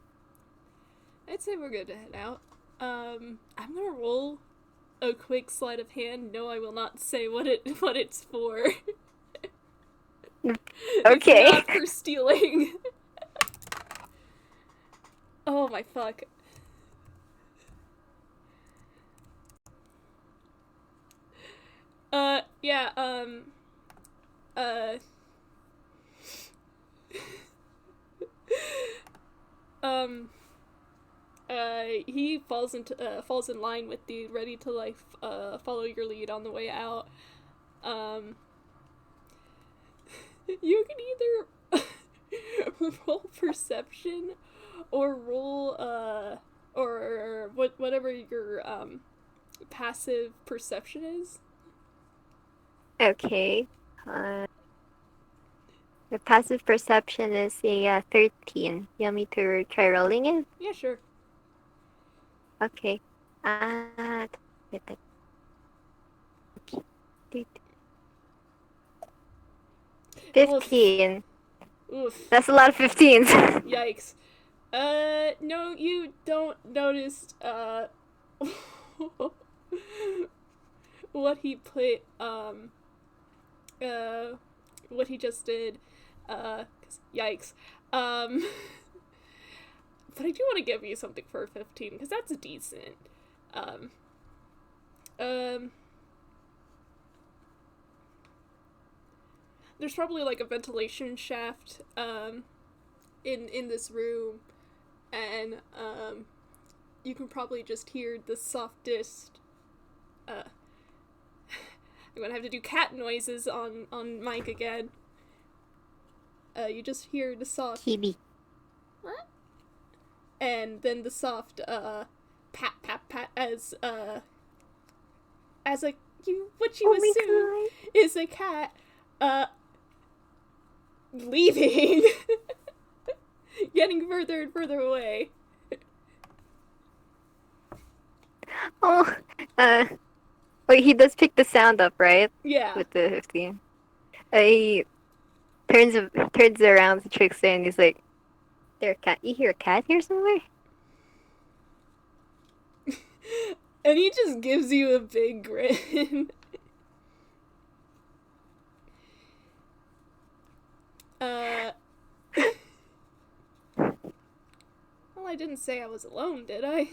Speaker 2: I'd say we're good to head out. I'm gonna roll a quick sleight of hand. No, I will not say what it's for. It's
Speaker 1: Okay.
Speaker 2: not for stealing. Oh my fuck. Yeah, uh, um, he falls in line with the ready to like follow your lead on the way out. Um, you can either roll perception or roll or whatever your passive perception is.
Speaker 1: Okay. Uh, the passive perception is a 13. You want me to try rolling it?
Speaker 2: Yeah, sure.
Speaker 1: Okay.
Speaker 2: Oof.
Speaker 1: 15.
Speaker 2: Oof.
Speaker 1: That's a lot of 15s.
Speaker 2: Yikes. No, you don't notice, what he put, uh, what he just did, 'cause yikes. Um, but I do want to give you something for 15, because that's decent. Um, um, there's probably, like, a ventilation shaft, in this room, and, you can probably just hear the softest, uh, I'm gonna have to do cat noises on Mike again. You just hear the soft
Speaker 1: Kibi.
Speaker 2: and then the soft pat pat pat as a what you
Speaker 1: Oh my
Speaker 2: assume
Speaker 1: god.
Speaker 2: is a cat uh leaving, getting further and further away.
Speaker 1: Oh, uh, wait, he does pick the sound up, right?
Speaker 2: Yeah.
Speaker 1: With the 15. He turns around to Trickster and he's like, "There, a cat. You hear a cat here somewhere?"
Speaker 2: And he just gives you a big grin. uh well, I didn't say I was alone, did I?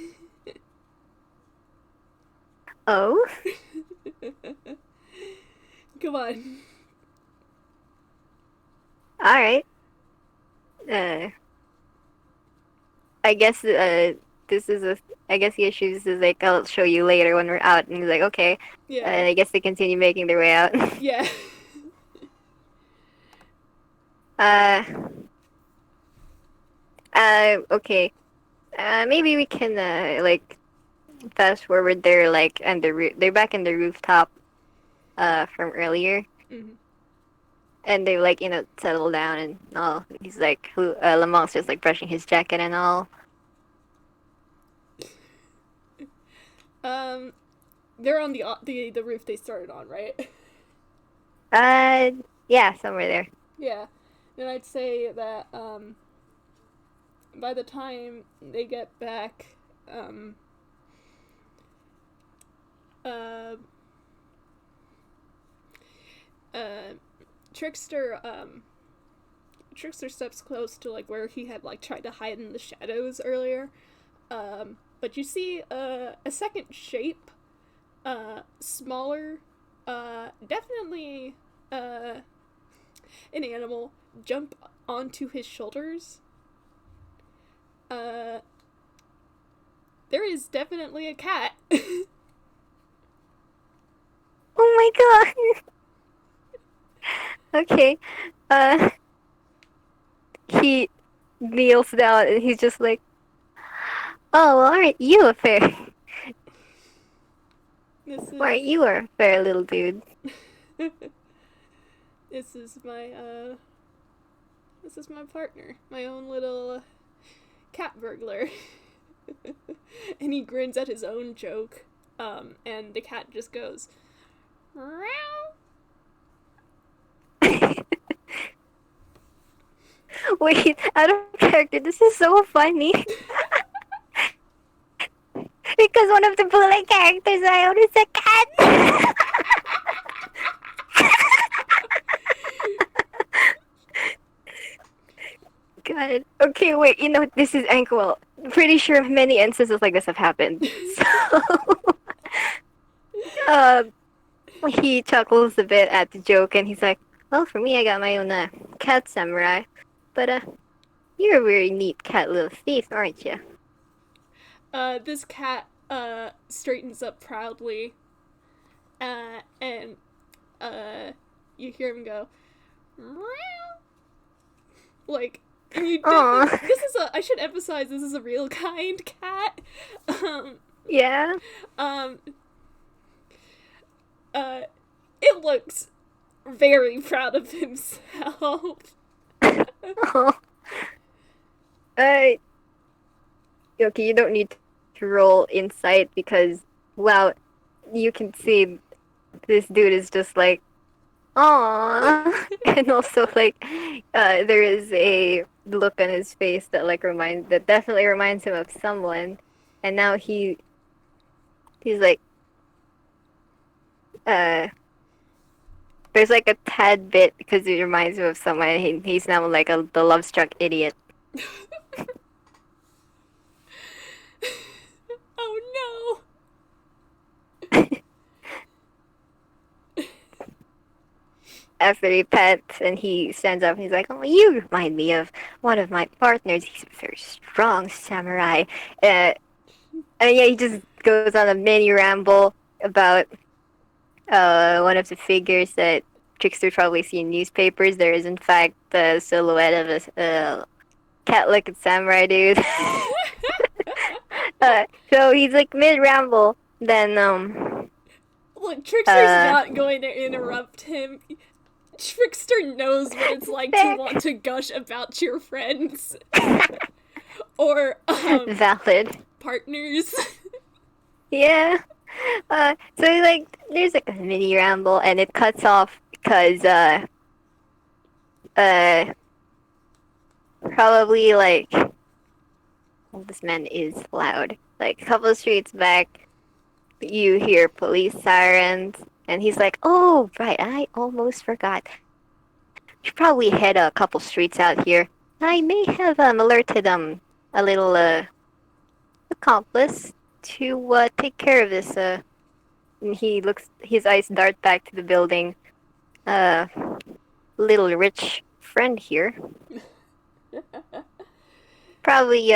Speaker 1: Oh,
Speaker 2: Come on.
Speaker 1: all right. Uh, I guess this is a. I guess the issue is like I'll show you later when we're out, and he's like, okay.
Speaker 2: Yeah.
Speaker 1: And I guess they continue making their way out.
Speaker 2: Yeah.
Speaker 1: uh, okay. Maybe we can like fast forward. They're like and they're back in the rooftop from earlier,
Speaker 2: Mm-hmm.
Speaker 1: and they like settle down and all. He's like who Lamont's just like brushing his jacket and all.
Speaker 2: um they're on the roof they started on, right?
Speaker 1: Uh, yeah, somewhere there.
Speaker 2: Yeah. Then I'd say that by the time they get back, uh, uh, Trickster Trickster steps close to like where he had like tried to hide in the shadows earlier, um, but you see a second shape, smaller, definitely an animal, jump onto his shoulders. There is definitely a cat.
Speaker 1: Oh my god. Okay. Uh, he kneels down and he's just like, "Oh, well, aren't you a fair?
Speaker 2: This
Speaker 1: Aren't
Speaker 2: is
Speaker 1: you a fair little dude?"
Speaker 2: this is my this is my partner, my own little cat burglar. And he grins at his own joke. And the cat just goes, meow.
Speaker 1: Wait, out of character. This is so funny because one of the bullet characters I own is a cat. God. Okay, wait. You know this is Einquell. Pretty sure many instances like this have happened. So, uh, he chuckles a bit at the joke, and he's like, "Well, for me, I got my own cat samurai, but you're a very neat cat little thief, aren't you?"
Speaker 2: This cat straightens up proudly, and you hear him go, meow. Like, and you definitely,
Speaker 1: Aw.
Speaker 2: this is a, I should emphasize, this is a real kind cat. Um,
Speaker 1: Yeah.
Speaker 2: um, uh, it looks very proud of himself.
Speaker 1: Oh. Uh, okay, you don't need to roll insight because, wow, you can see this dude is just like, "Aww," and also like, there is a look on his face that that definitely reminds him of someone, and now he's like, uh, there's like a tad bit because it reminds him of someone. He's now like the love struck idiot.
Speaker 2: Oh
Speaker 1: After he pets and he stands up, he's like, "Oh, you remind me of one of my partners. He's a very strong samurai." And yeah, he just goes on a mini ramble about one of the figures that Trickster probably see in newspapers. There is in fact the silhouette of a cat-looking samurai dude. So he's like mid ramble, then
Speaker 2: Look, Trickster's
Speaker 1: uh
Speaker 2: not going to interrupt him. Trickster knows what it's like to
Speaker 1: fair.
Speaker 2: want to gush about your friends or
Speaker 1: Valid.
Speaker 2: partners.
Speaker 1: Yeah. So like there's like a mini ramble and it cuts off because uh probably like well, this man is loud. Like a couple of streets back, you hear police sirens, and he's like, "Oh right, I almost forgot. You should probably head a couple streets out here. I may have alerted a little accomplice to take care of this." And he looks, his eyes dart back to the building. Uh, little rich friend here. Probably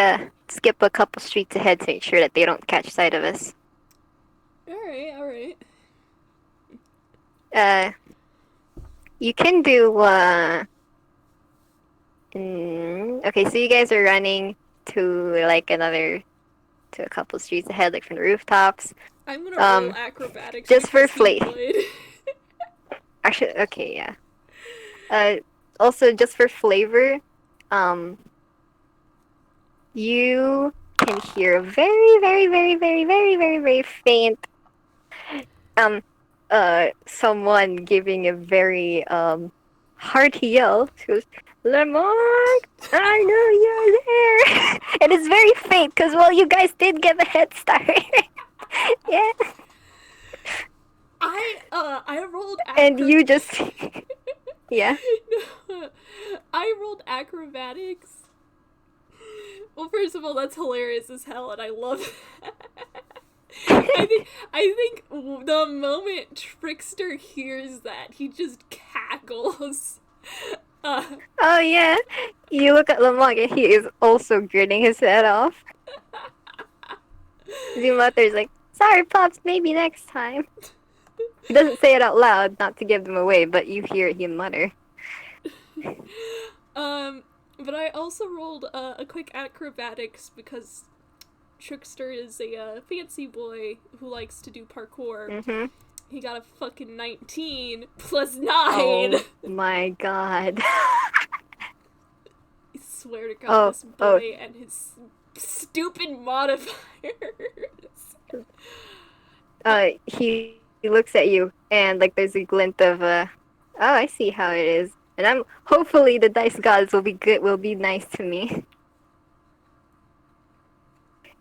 Speaker 1: skip a couple streets ahead to make sure that they don't catch sight of us.
Speaker 2: Alright.
Speaker 1: Uh, you can do okay, so you guys are running to like to a couple streets ahead, like from the rooftops.
Speaker 2: I'm gonna roll acrobatics
Speaker 1: Just for
Speaker 2: because he
Speaker 1: flavor.
Speaker 2: would.
Speaker 1: Actually, okay, yeah. Also just for flavor, you can hear a very, very, very, very, very, very, very faint um someone giving a very hearty yell. She goes, "Lemonke, I know you're there." And it's very faint because well you guys did get a head start. Yeah.
Speaker 2: I rolled
Speaker 1: And you just yeah.
Speaker 2: I rolled acrobatics Well, first of all, that's hilarious as hell, and I love it. I think the moment Trickster hears that, he just cackles. Uh,
Speaker 1: Oh yeah. You look at Lemonke and he is also grinning his head off. The mother's like, sorry, Pops, maybe next time. He doesn't say it out loud, not to give them away, but you hear him mutter.
Speaker 2: um, but I also rolled a quick acrobatics because Trickster is a fancy boy who likes to do parkour.
Speaker 1: Mm-hmm.
Speaker 2: He got a fucking 19 plus 9.
Speaker 1: Oh my god.
Speaker 2: I swear to God, this boy and his stupid modifiers.
Speaker 1: He looks at you and like there's a glint of oh, I see how it is. And I'm hopefully the dice gods will be nice to me.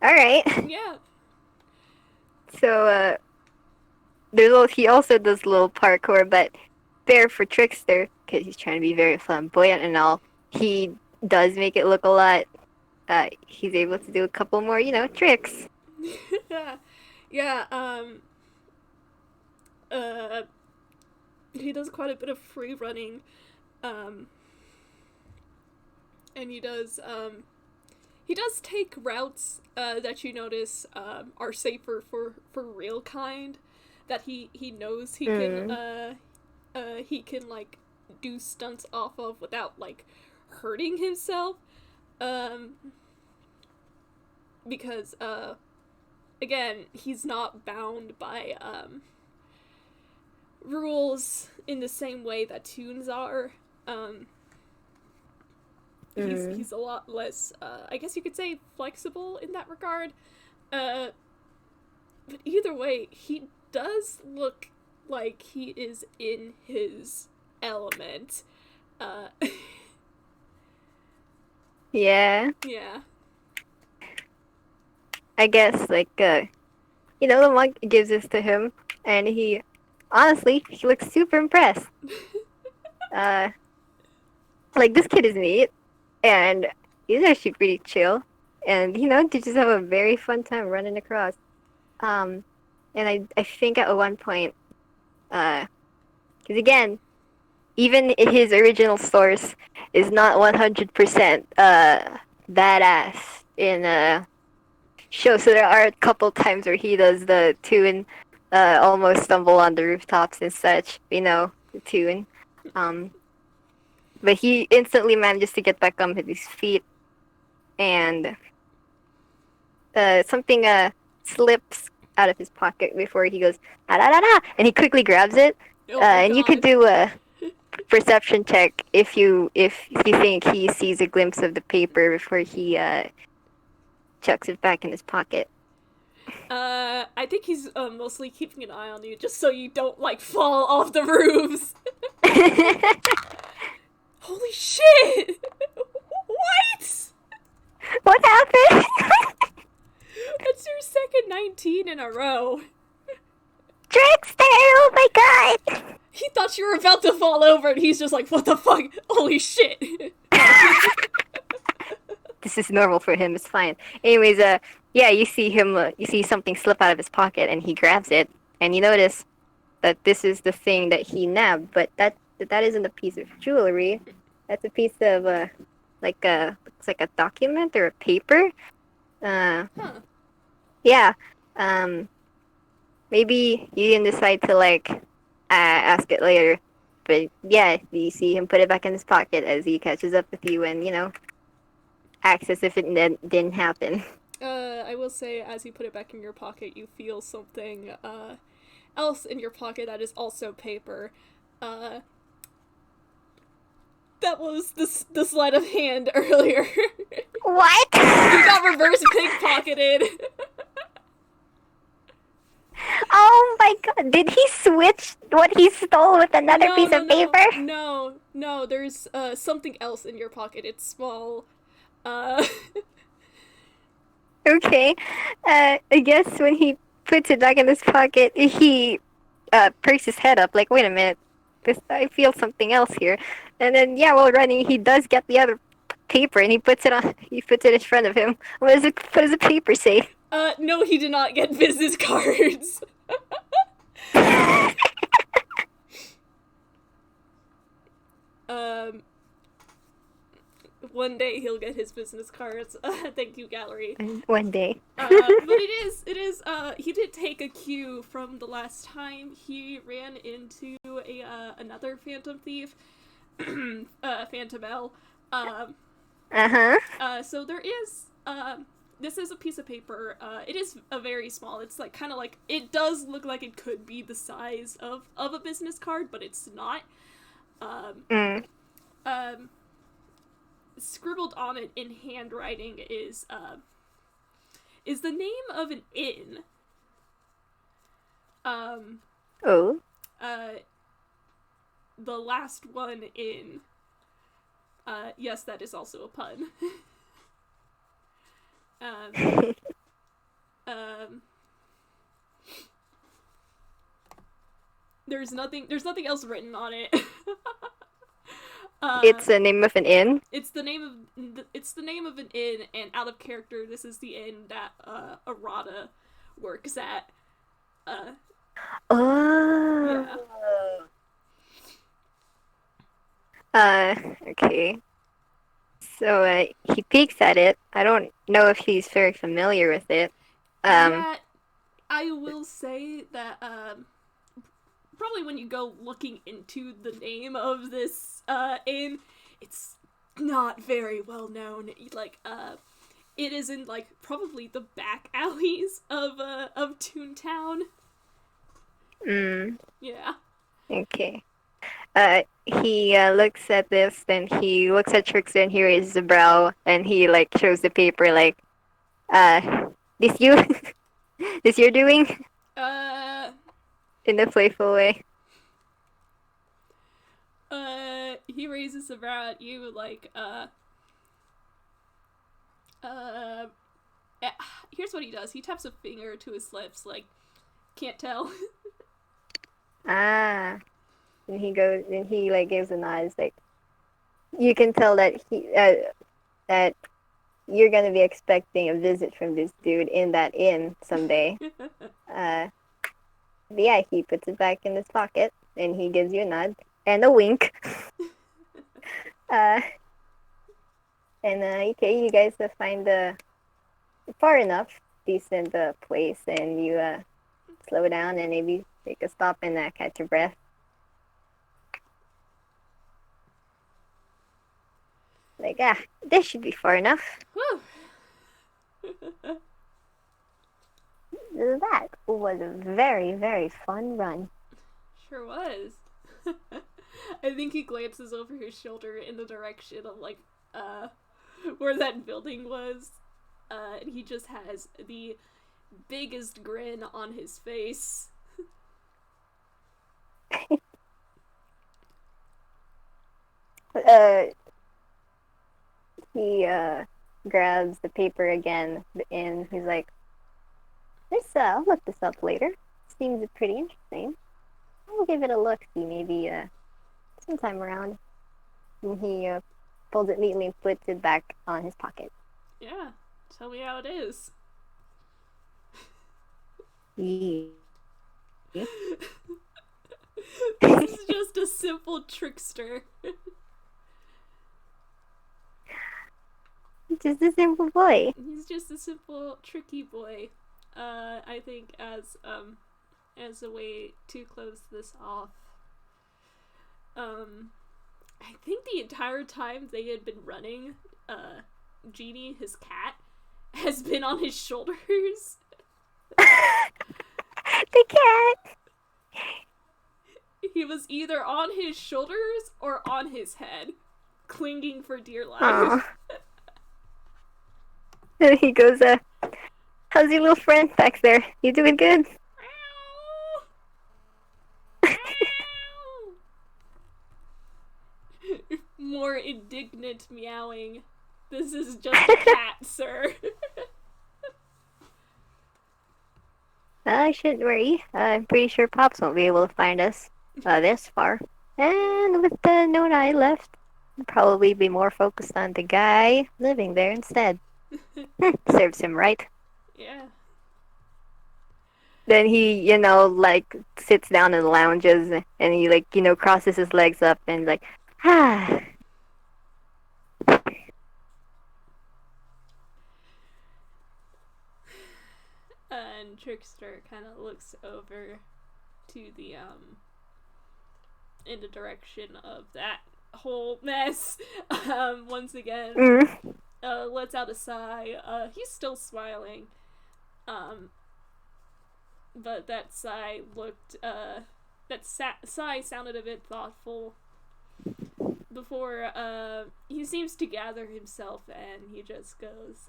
Speaker 1: All right.
Speaker 2: Yeah.
Speaker 1: So he also does a little parkour, but fair for Trickster because he's trying to be very flamboyant and all. He does make it look a lot. He's able to do a couple more, tricks.
Speaker 2: Yeah. He does quite a bit of free running, and he does take routes that you notice are safer for real kind, that he knows he can like do stunts off of without like hurting himself, because again, he's not bound by rules in the same way that Toons are. He's a lot less, I guess you could say, flexible in that regard. But either way, he does look like he is in his element.
Speaker 1: Yeah.
Speaker 2: Yeah.
Speaker 1: I guess, like, the monk gives this to him, and he looks super impressed. Like, this kid is neat, and he's actually pretty chill, and, they just have a very fun time running across. And I think at one point, because again, even his original source is not 100% badass in show, so there are a couple times where he does the tune, almost stumble on the rooftops and such, the tune. But he instantly manages to get back on his feet, and something slips out of his pocket before he goes, da da da da, and he quickly grabs it. And
Speaker 2: God.
Speaker 1: You could do a perception check if you think he sees a glimpse of the paper before he chucks it back in his pocket.
Speaker 2: I think he's mostly keeping an eye on you just so you don't like fall off the roofs. Holy shit! What?
Speaker 1: What happened?
Speaker 2: That's your second 19 in a row.
Speaker 1: Trickster! Oh my god!
Speaker 2: He thought you were about to fall over, and he's just like, what the fuck? Holy shit.
Speaker 1: This is normal for him, it's fine. Anyways, yeah, you see him, you see something slip out of his pocket, and he grabs it, and you notice that this is the thing that he nabbed, but that isn't a piece of jewelry. That's a piece of, looks like a document or a paper. Yeah, maybe you can decide to, ask it later. But, yeah, you see him put it back in his pocket as he catches up with you and, acts as if it didn't happen.
Speaker 2: I will say, as you put it back in your pocket, you feel something, else in your pocket that is also paper. That was the sleight of hand earlier.
Speaker 1: What?
Speaker 2: You got reverse pickpocketed.
Speaker 1: Oh my god, did he switch what he stole with another piece of paper?
Speaker 2: No, there's something else in your pocket. It's small.
Speaker 1: Okay. I guess when he puts it back in his pocket, he perks his head up, like, wait a minute, I feel something else here. And then, yeah, while running, he does get the other paper and he puts it on. He puts it in front of him. What does the paper say?
Speaker 2: No, he did not get business cards. um, One day he'll get his business cards. Thank you, gallery.
Speaker 1: One day.
Speaker 2: But he did take a cue from the last time he ran into another Phantom Thief, Phantom L. So there is, this is a piece of paper. It is a very small. It's like kind of like it does look like it could be the size of a business card, but it's not. Scribbled on it in handwriting is the name of an inn.
Speaker 1: Oh.
Speaker 2: The last one in. Yes, that is also a pun. There's nothing else written on it.
Speaker 1: It's the name of an inn.
Speaker 2: It's the name of an inn, and out of character, this is the inn that Arata works at.
Speaker 1: Oh. Yeah. Okay. So he peeks at it. I don't know if he's very familiar with it.
Speaker 2: Yeah, I will say that probably when you go looking into the name of this inn, it's not very well known. Like it is in like probably the back alleys of Toontown. Yeah.
Speaker 1: Okay. He looks at this, then he looks at Trickster and he raises a brow and he like shows the paper like, this you? This you're doing? In a playful way.
Speaker 2: He raises a brow at you like, here's what he does. He taps a finger to his lips like, can't tell.
Speaker 1: And he like gives a nod. It's like, you can tell that that you're gonna be expecting a visit from this dude in that inn someday. Yeah, he puts it back in his pocket and he gives you a nod and a wink. Okay, you guys find the far enough decent place, and you slow down and maybe take a stop and catch your breath. Like, this should be far enough. That was a very, very fun run.
Speaker 2: Sure was. I think he glances over his shoulder in the direction of, like, where that building was. And he just has the biggest grin on his face.
Speaker 1: He grabs the paper again, and he's like, I'll look this up later. Seems pretty interesting. I'll give it a look, see, maybe sometime around. And he folds it neatly and puts it back on his pocket.
Speaker 2: Yeah, tell me how it is.
Speaker 1: Yeah.
Speaker 2: This is just a simple trickster.
Speaker 1: Just a simple boy.
Speaker 2: He's just a simple, tricky boy. I think as a way to close this off, I think the entire time they had been running, Genie, his cat, has been on his shoulders.
Speaker 1: The cat!
Speaker 2: He was either on his shoulders or on his head, clinging for dear life.
Speaker 1: And he goes, how's your little friend back there? You doing good?
Speaker 2: More indignant meowing. This is just a cat, sir.
Speaker 1: I shouldn't worry. I'm pretty sure Pops won't be able to find us this far. And with no eye left, Probably be more focused on the guy living there instead. Serves him right.
Speaker 2: Yeah.
Speaker 1: Then he, like sits down and lounges and he like, crosses his legs up and like, ah.
Speaker 2: And Trickster kind of looks over to the in the direction of that whole mess. Once again,
Speaker 1: Mm.
Speaker 2: lets out a sigh. He's still smiling. Um, but that sigh looked sigh sounded a bit thoughtful. Before he seems to gather himself and he just goes,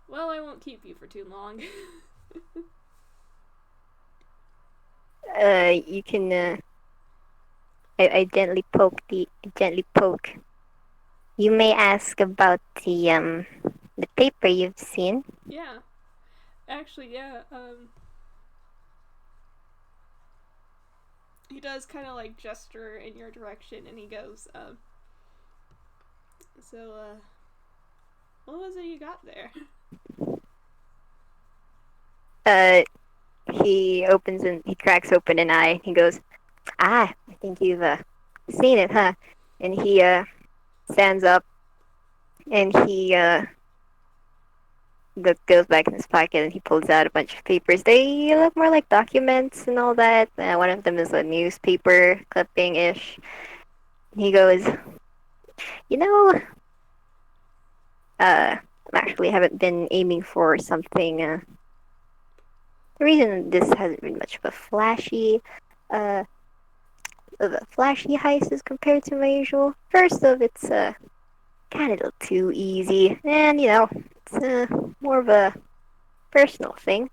Speaker 2: "Well, I won't keep you for too long."
Speaker 1: You can, I gently poke. You may ask about the paper you've seen.
Speaker 2: Yeah, actually, yeah. He does kind of like gesture in your direction, and he goes, "So, what was it you got there?"
Speaker 1: Uh, he cracks open an eye. He goes, ah, I think you've, seen it, huh? And he, stands up and he, goes back in his pocket and he pulls out a bunch of papers. They look more like documents and all that. One of them is a newspaper clipping ish. He goes, you know, I actually haven't been aiming for something. The reason this hasn't been much uh, of a flashy heist as compared to my usual. First of, it's kind of too easy, and it's more of a personal thing.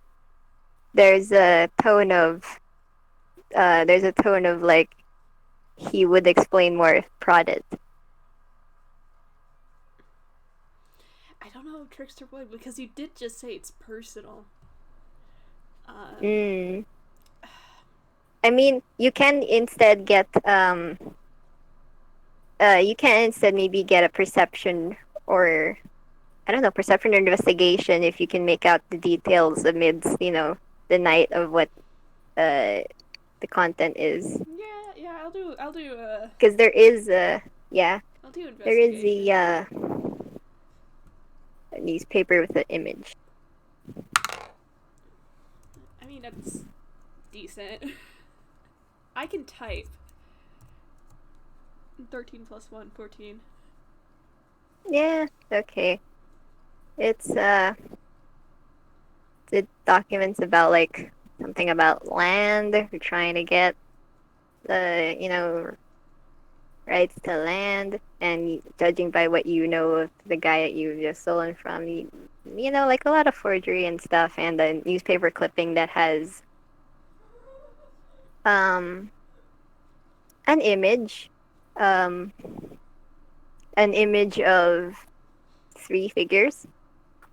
Speaker 1: There's a tone of like he would explain more if prodded.
Speaker 2: I don't know if Trickster would, because you did just say it's personal. Um,
Speaker 1: Mm. I mean, you can instead maybe get a perception or I don't know, perception or investigation if you can make out the details amidst, the night of what uh the content is.
Speaker 2: yeah, yeah,
Speaker 1: Because there is a yeah,
Speaker 2: I'll do
Speaker 1: there is
Speaker 2: investigation.
Speaker 1: a newspaper with an image.
Speaker 2: I mean, that's decent. I can type. 13 plus 1, 14.
Speaker 1: Yeah, okay. It's the documents about like something about land. We're trying to get the rights to land, and judging by what you know of the guy that you've just stolen from, like a lot of forgery and stuff, and the newspaper clipping that has um an image, um an image of three figures.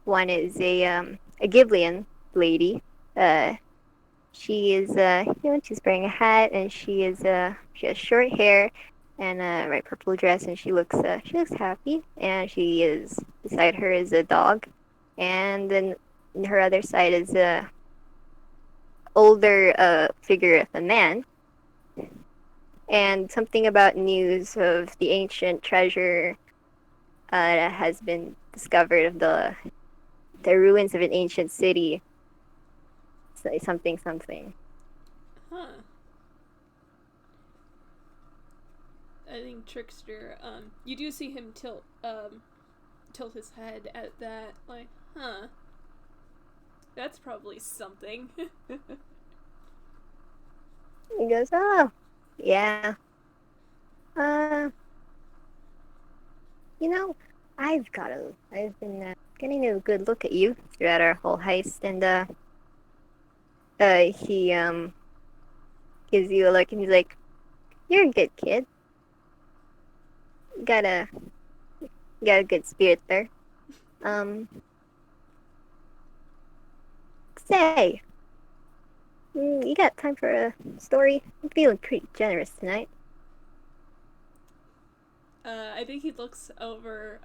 Speaker 1: One is a Ghiblian lady. Uh, she is she's wearing a hat and she has short hair and a bright purple dress and she looks happy and she is beside her is a dog and then her other side is a older figure of a man and something about news of the ancient treasure that has been discovered of the ruins of an ancient city. Something something.
Speaker 2: Huh. I think Trickster, you do see him tilt his head at that, like, huh. That's probably something.
Speaker 1: He goes, oh, yeah. Uh, you know, I've been getting a good look at you throughout our whole heist, and he gives you a look, and he's like, "You're a good kid. You got a good spirit there. Um, say, you got time for a story? I'm feeling pretty generous tonight."
Speaker 2: I think he looks over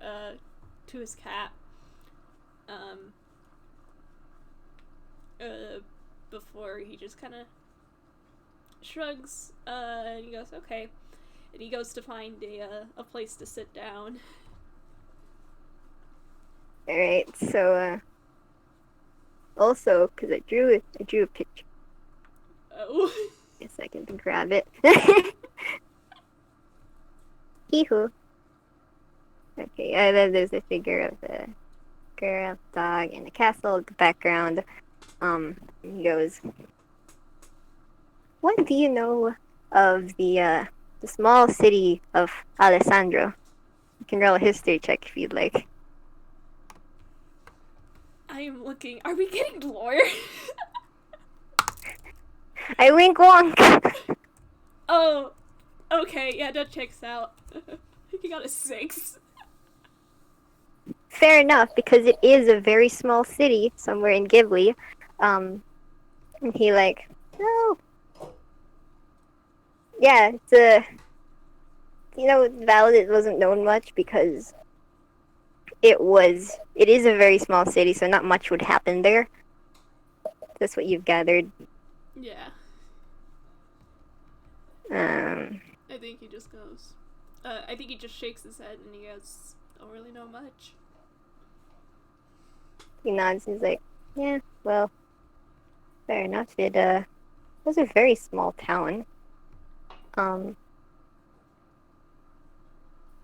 Speaker 2: to his cat. Um, uh, Before he just kind of shrugs. And he goes, "Okay," and he goes to find a place to sit down.
Speaker 1: All right. So also, because I drew a picture.
Speaker 2: Oh.
Speaker 1: A second to grab it. Hee-hoo. Okay, then there's a figure of a girl, dog, and a castle in the background. He goes, "What do you know of the small city of Alessandro?" You can roll a history check if you'd like.
Speaker 2: I am looking. Are we getting lore?
Speaker 1: I wink wonk.
Speaker 2: Oh, okay. Yeah, that checks out. You got a 6.
Speaker 1: Fair enough, because it is a very small city somewhere in Ghibli. And he like, oh, yeah, it's a, Valid wasn't known much because it is a very small city, so not much would happen there. That's what you've gathered.
Speaker 2: Yeah.
Speaker 1: Um,
Speaker 2: I think he just goes. I think he just shakes his head and he goes, "Don't really know much."
Speaker 1: he nods. He's like, yeah, well, fair enough. It was a very small town. Um,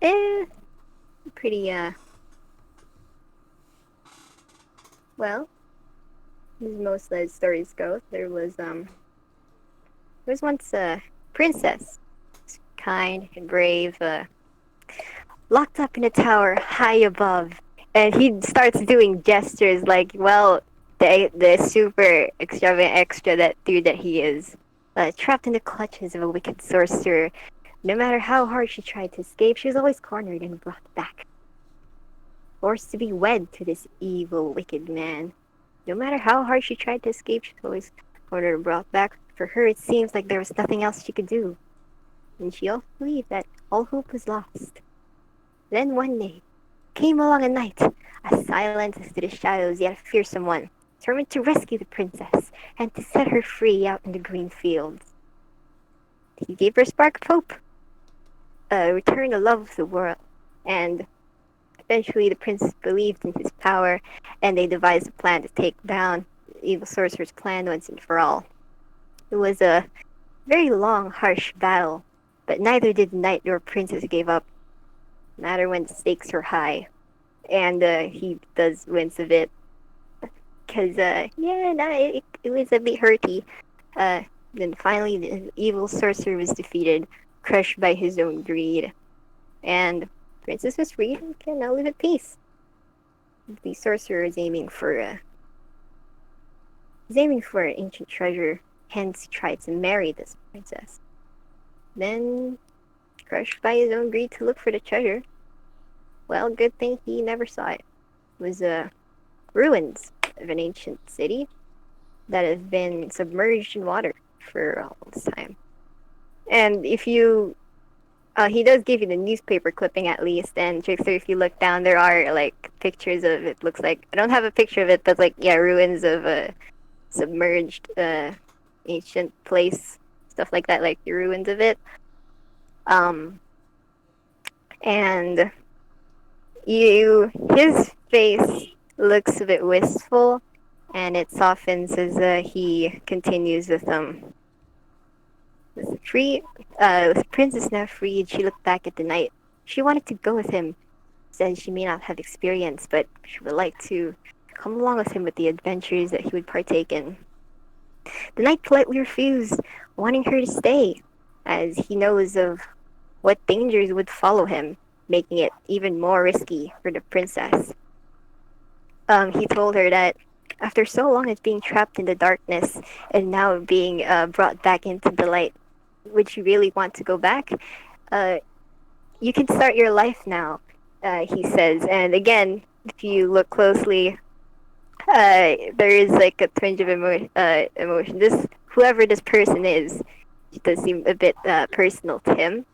Speaker 1: eh, pretty well, as most of the stories go, there was once a princess, kind and brave, locked up in a tower high above, and he starts doing gestures like, well, the super extravagant extra that dude that he is, trapped in the clutches of a wicked sorcerer. No matter how hard she tried to escape, she was always cornered and brought back, forced to be wed to this evil, wicked man. No matter how hard she tried to escape, she was always cornered and brought back. For her, it seems like there was nothing else she could do, and she also believed that all hope was lost. Then one day, came along a knight, as silent as to the shadows, yet a fearsome one, determined to rescue the princess and to set her free out in the green fields. He gave her a spark of hope, returned a love of the world, and eventually the princess believed in his power, and they devised a plan to take down the evil sorcerer's plan once and for all. It was a very long, harsh battle, but neither did the knight nor princess give up, no matter when the stakes were high. And he does wince a bit, because, it was a bit hurty. Then finally, the evil sorcerer was defeated, crushed by his own greed, and the princess was freed and can now live at peace. The sorcerer is aiming for an ancient treasure, hence he tried to marry this princess. Then, crushed by his own greed to look for the treasure, well, good thing he never saw it. It was ruins of an ancient city that have been submerged in water for all this time. And if you, he does give you the newspaper clipping at least. And Trickster, if you look down, there are like pictures of it. Looks like I don't have a picture of it, but like yeah, ruins of a submerged ancient place, stuff like that, like the ruins of it. And his face looks a bit wistful, and it softens as he continues with the princess now freed. She looked back at the knight. She wanted to go with him, said she may not have experience, but she would like to come along with him with the adventures that he would partake in. The knight politely refused, wanting her to stay, as he knows of what dangers would follow him, making it even more risky for the princess. He told her that after so long as being trapped in the darkness and now being brought back into the light, would you really want to go back? You can start your life now, he says. And again, if you look closely, there is like a twinge of emotion. Whoever this person is, it does seem a bit personal to him.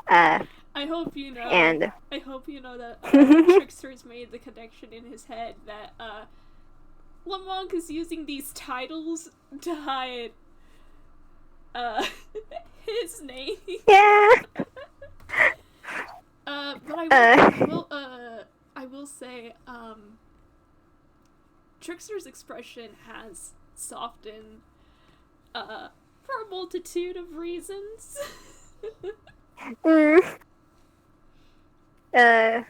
Speaker 1: Uh,
Speaker 2: I hope you know.
Speaker 1: And
Speaker 2: I hope you know that Trickster's made the connection in his head that Lemonke is using these titles to hide uh his name.
Speaker 1: yeah.
Speaker 2: But I will say, Trickster's expression has softened, for a multitude of reasons.
Speaker 1: Mm, uh,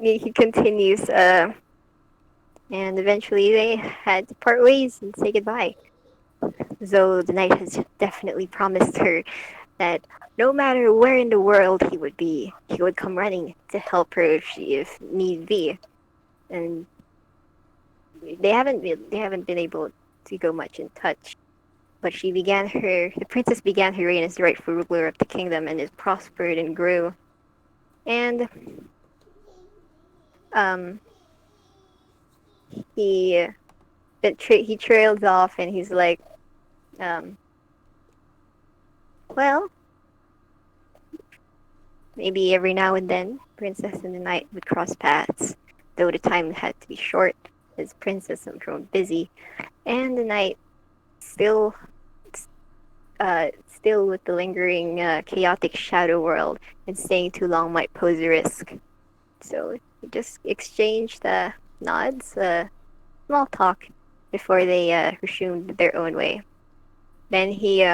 Speaker 1: he continues, and eventually they had to part ways and say goodbye. Though the knight has definitely promised her that no matter where in the world he would be, he would come running to help her if need be. And they haven't been able to go much in touch. But the princess began her reign as the rightful ruler of the kingdom, and it prospered and grew. And um, he he trails off, and he's like, um, well, maybe every now and then, princess and the knight would cross paths, though the time had to be short, as princess had grown busy, and the knight still still with the lingering chaotic shadow world, and staying too long might pose a risk. So we just exchanged nods, small talk, before they resumed their own way. Then he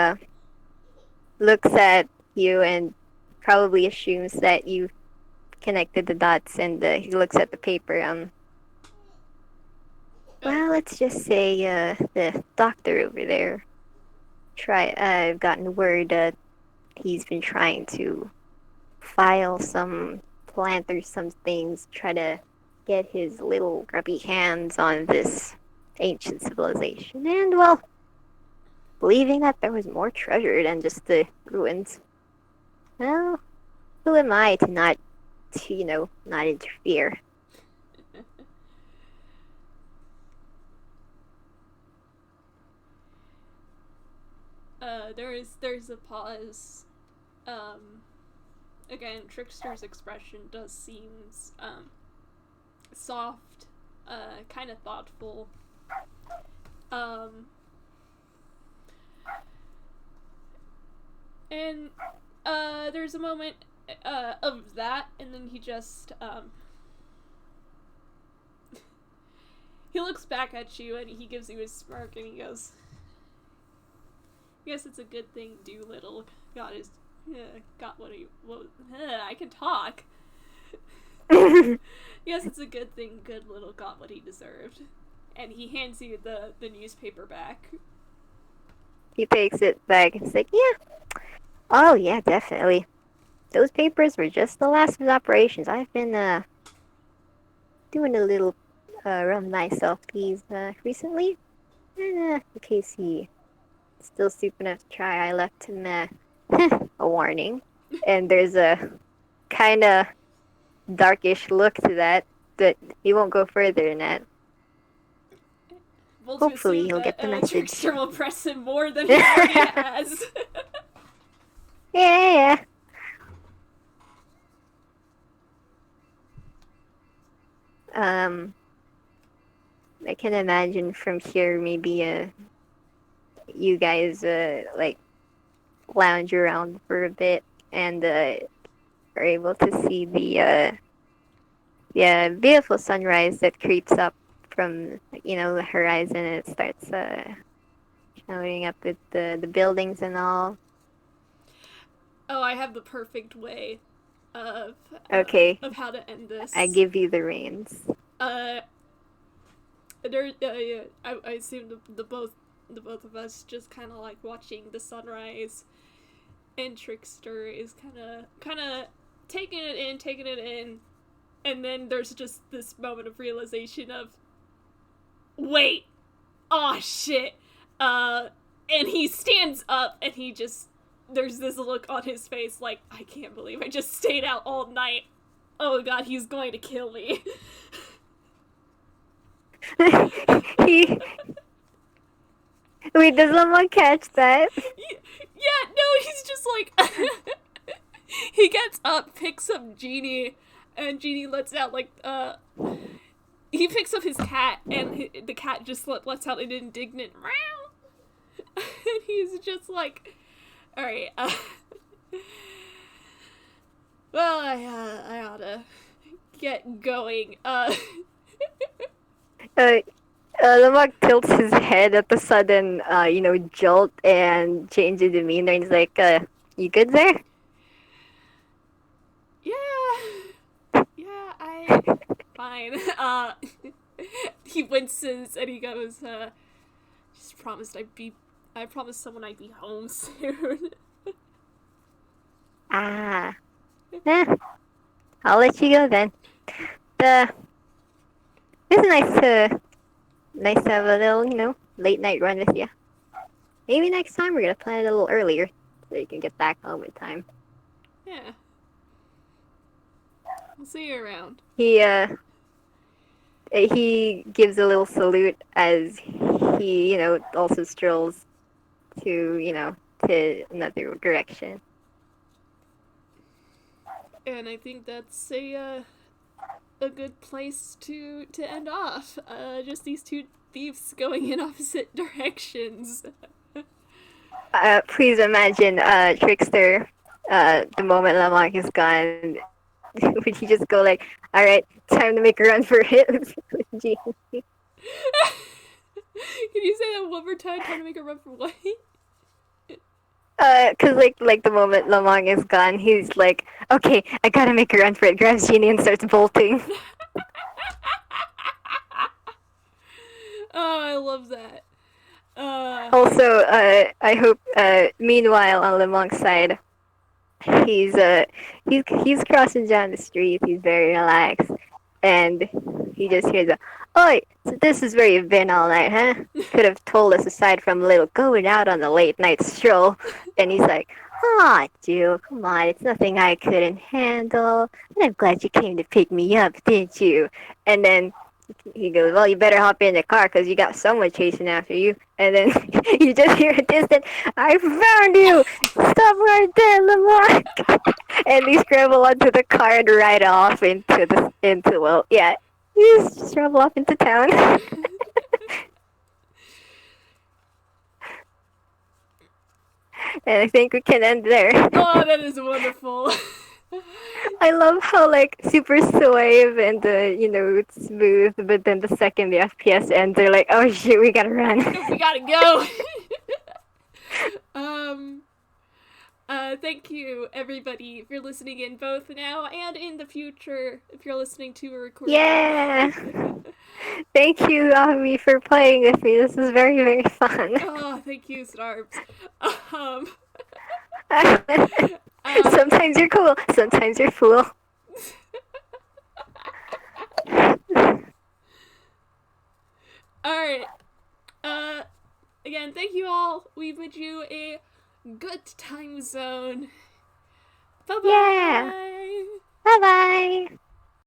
Speaker 1: looks at you and probably assumes that you connected the dots, and he looks at the paper. Well, let's just say the doctor over there. I've gotten word that he's been trying to file some plant or some things, try to get his little grubby hands on this ancient civilization. And, well, believing that there was more treasure than just the ruins. Well, who am I to not interfere?
Speaker 2: There's a pause. Again, Trickster's expression does seems soft, kind of thoughtful. And there's a moment of that, and then he just he looks back at you and he gives you a smirk and he goes, "Guess it's a good thing Doolittle got his got what he I can talk." Yes, it's a good thing Good-Little got what he deserved. And he hands you the newspaper back.
Speaker 1: He takes it back and he's like, yeah. Oh, yeah, definitely. Those papers were just the last of his operations. I've been doing a little rum myself these recently. And in case he still stupid enough to try, I left him a warning. And there's a kind of darkish look to that, but he won't go further than that.
Speaker 2: We'll
Speaker 1: Hopefully he'll get the message.
Speaker 2: Trickster will press him more than he already has.
Speaker 1: Yeah. I can imagine from here maybe you guys like lounge around for a bit and are able to see the beautiful sunrise that creeps up from the horizon, and it starts showing up with the buildings and all.
Speaker 2: Oh, I have the perfect way of
Speaker 1: Okay,
Speaker 2: of how to end this.
Speaker 1: I give you the reins.
Speaker 2: I assume the both of us just kind of like watching the sunrise, and Trickster is kind of taking it in, and then there's just this moment of realization of, wait, oh shit, and he stands up and he just, there's this look on his face like, I can't believe I just stayed out all night. Oh god, he's going to kill me.
Speaker 1: Wait, does someone catch that?
Speaker 2: Yeah, no, he's just like he gets up, picks up Genie, and Genie lets out like he picks up his cat, and the cat just lets out an indignant meow, and he's just like, all right, well, I oughta get going.
Speaker 1: Uh, Lemonke tilts his head at the sudden, jolt and change in demeanor, and he's like, you good there?
Speaker 2: Yeah, I fine. He winces and he goes, just promised I promised someone I'd be home soon.
Speaker 1: Ah. Eh, I'll let you go then. The It's nice to have a little, late night run with you. Maybe next time we're gonna plan it a little earlier so you can get back home in time.
Speaker 2: Yeah. I'll see you around.
Speaker 1: He gives a little salute as he, also strolls to another direction.
Speaker 2: And I think that's a good place to end off. Just these two thieves going in opposite directions.
Speaker 1: Please imagine, Trickster, the moment Lemonke is gone, would he just go like, alright, time to make a run for it?
Speaker 2: Can you say that one more time? Time to make a run for what?
Speaker 1: Cause like the moment Lemonke is gone, he's like, okay, I gotta make a run for it. Grabs Genie and starts bolting.
Speaker 2: Oh, I love that.
Speaker 1: Also, I hope. Meanwhile, on Lemonke's side, he's he's crossing down the street. He's very relaxed, and he just hears a, "Oi, so this is where you've been all night, huh? Could have told us aside from a little going out on the late night stroll." And he's like, "Aw, dude, come on, it's nothing I couldn't handle. And I'm glad you came to pick me up, didn't you?" And then he goes, "Well, you better hop in the car because you got someone chasing after you." And then you just hear a distant, "I found you! Stop right there, Lemonke!" And they scramble onto the car and ride off you just travel off into town. And I think we can end there.
Speaker 2: Oh, that is wonderful.
Speaker 1: I love how super suave and it's smooth, but then the second the FPS ends, they're like, "Oh shit, we gotta run."
Speaker 2: We gotta go. Thank you everybody for listening in both now and in the future if you're listening to a recording.
Speaker 1: Yeah. Thank you, Avi, for playing with me. This is very, very fun.
Speaker 2: Oh, thank you, Starbs.
Speaker 1: Sometimes you're cool, sometimes you're fool.
Speaker 2: Alright. Again, thank you all. We bid you a good time zone. Bye-bye.
Speaker 1: Yeah. Bye-bye.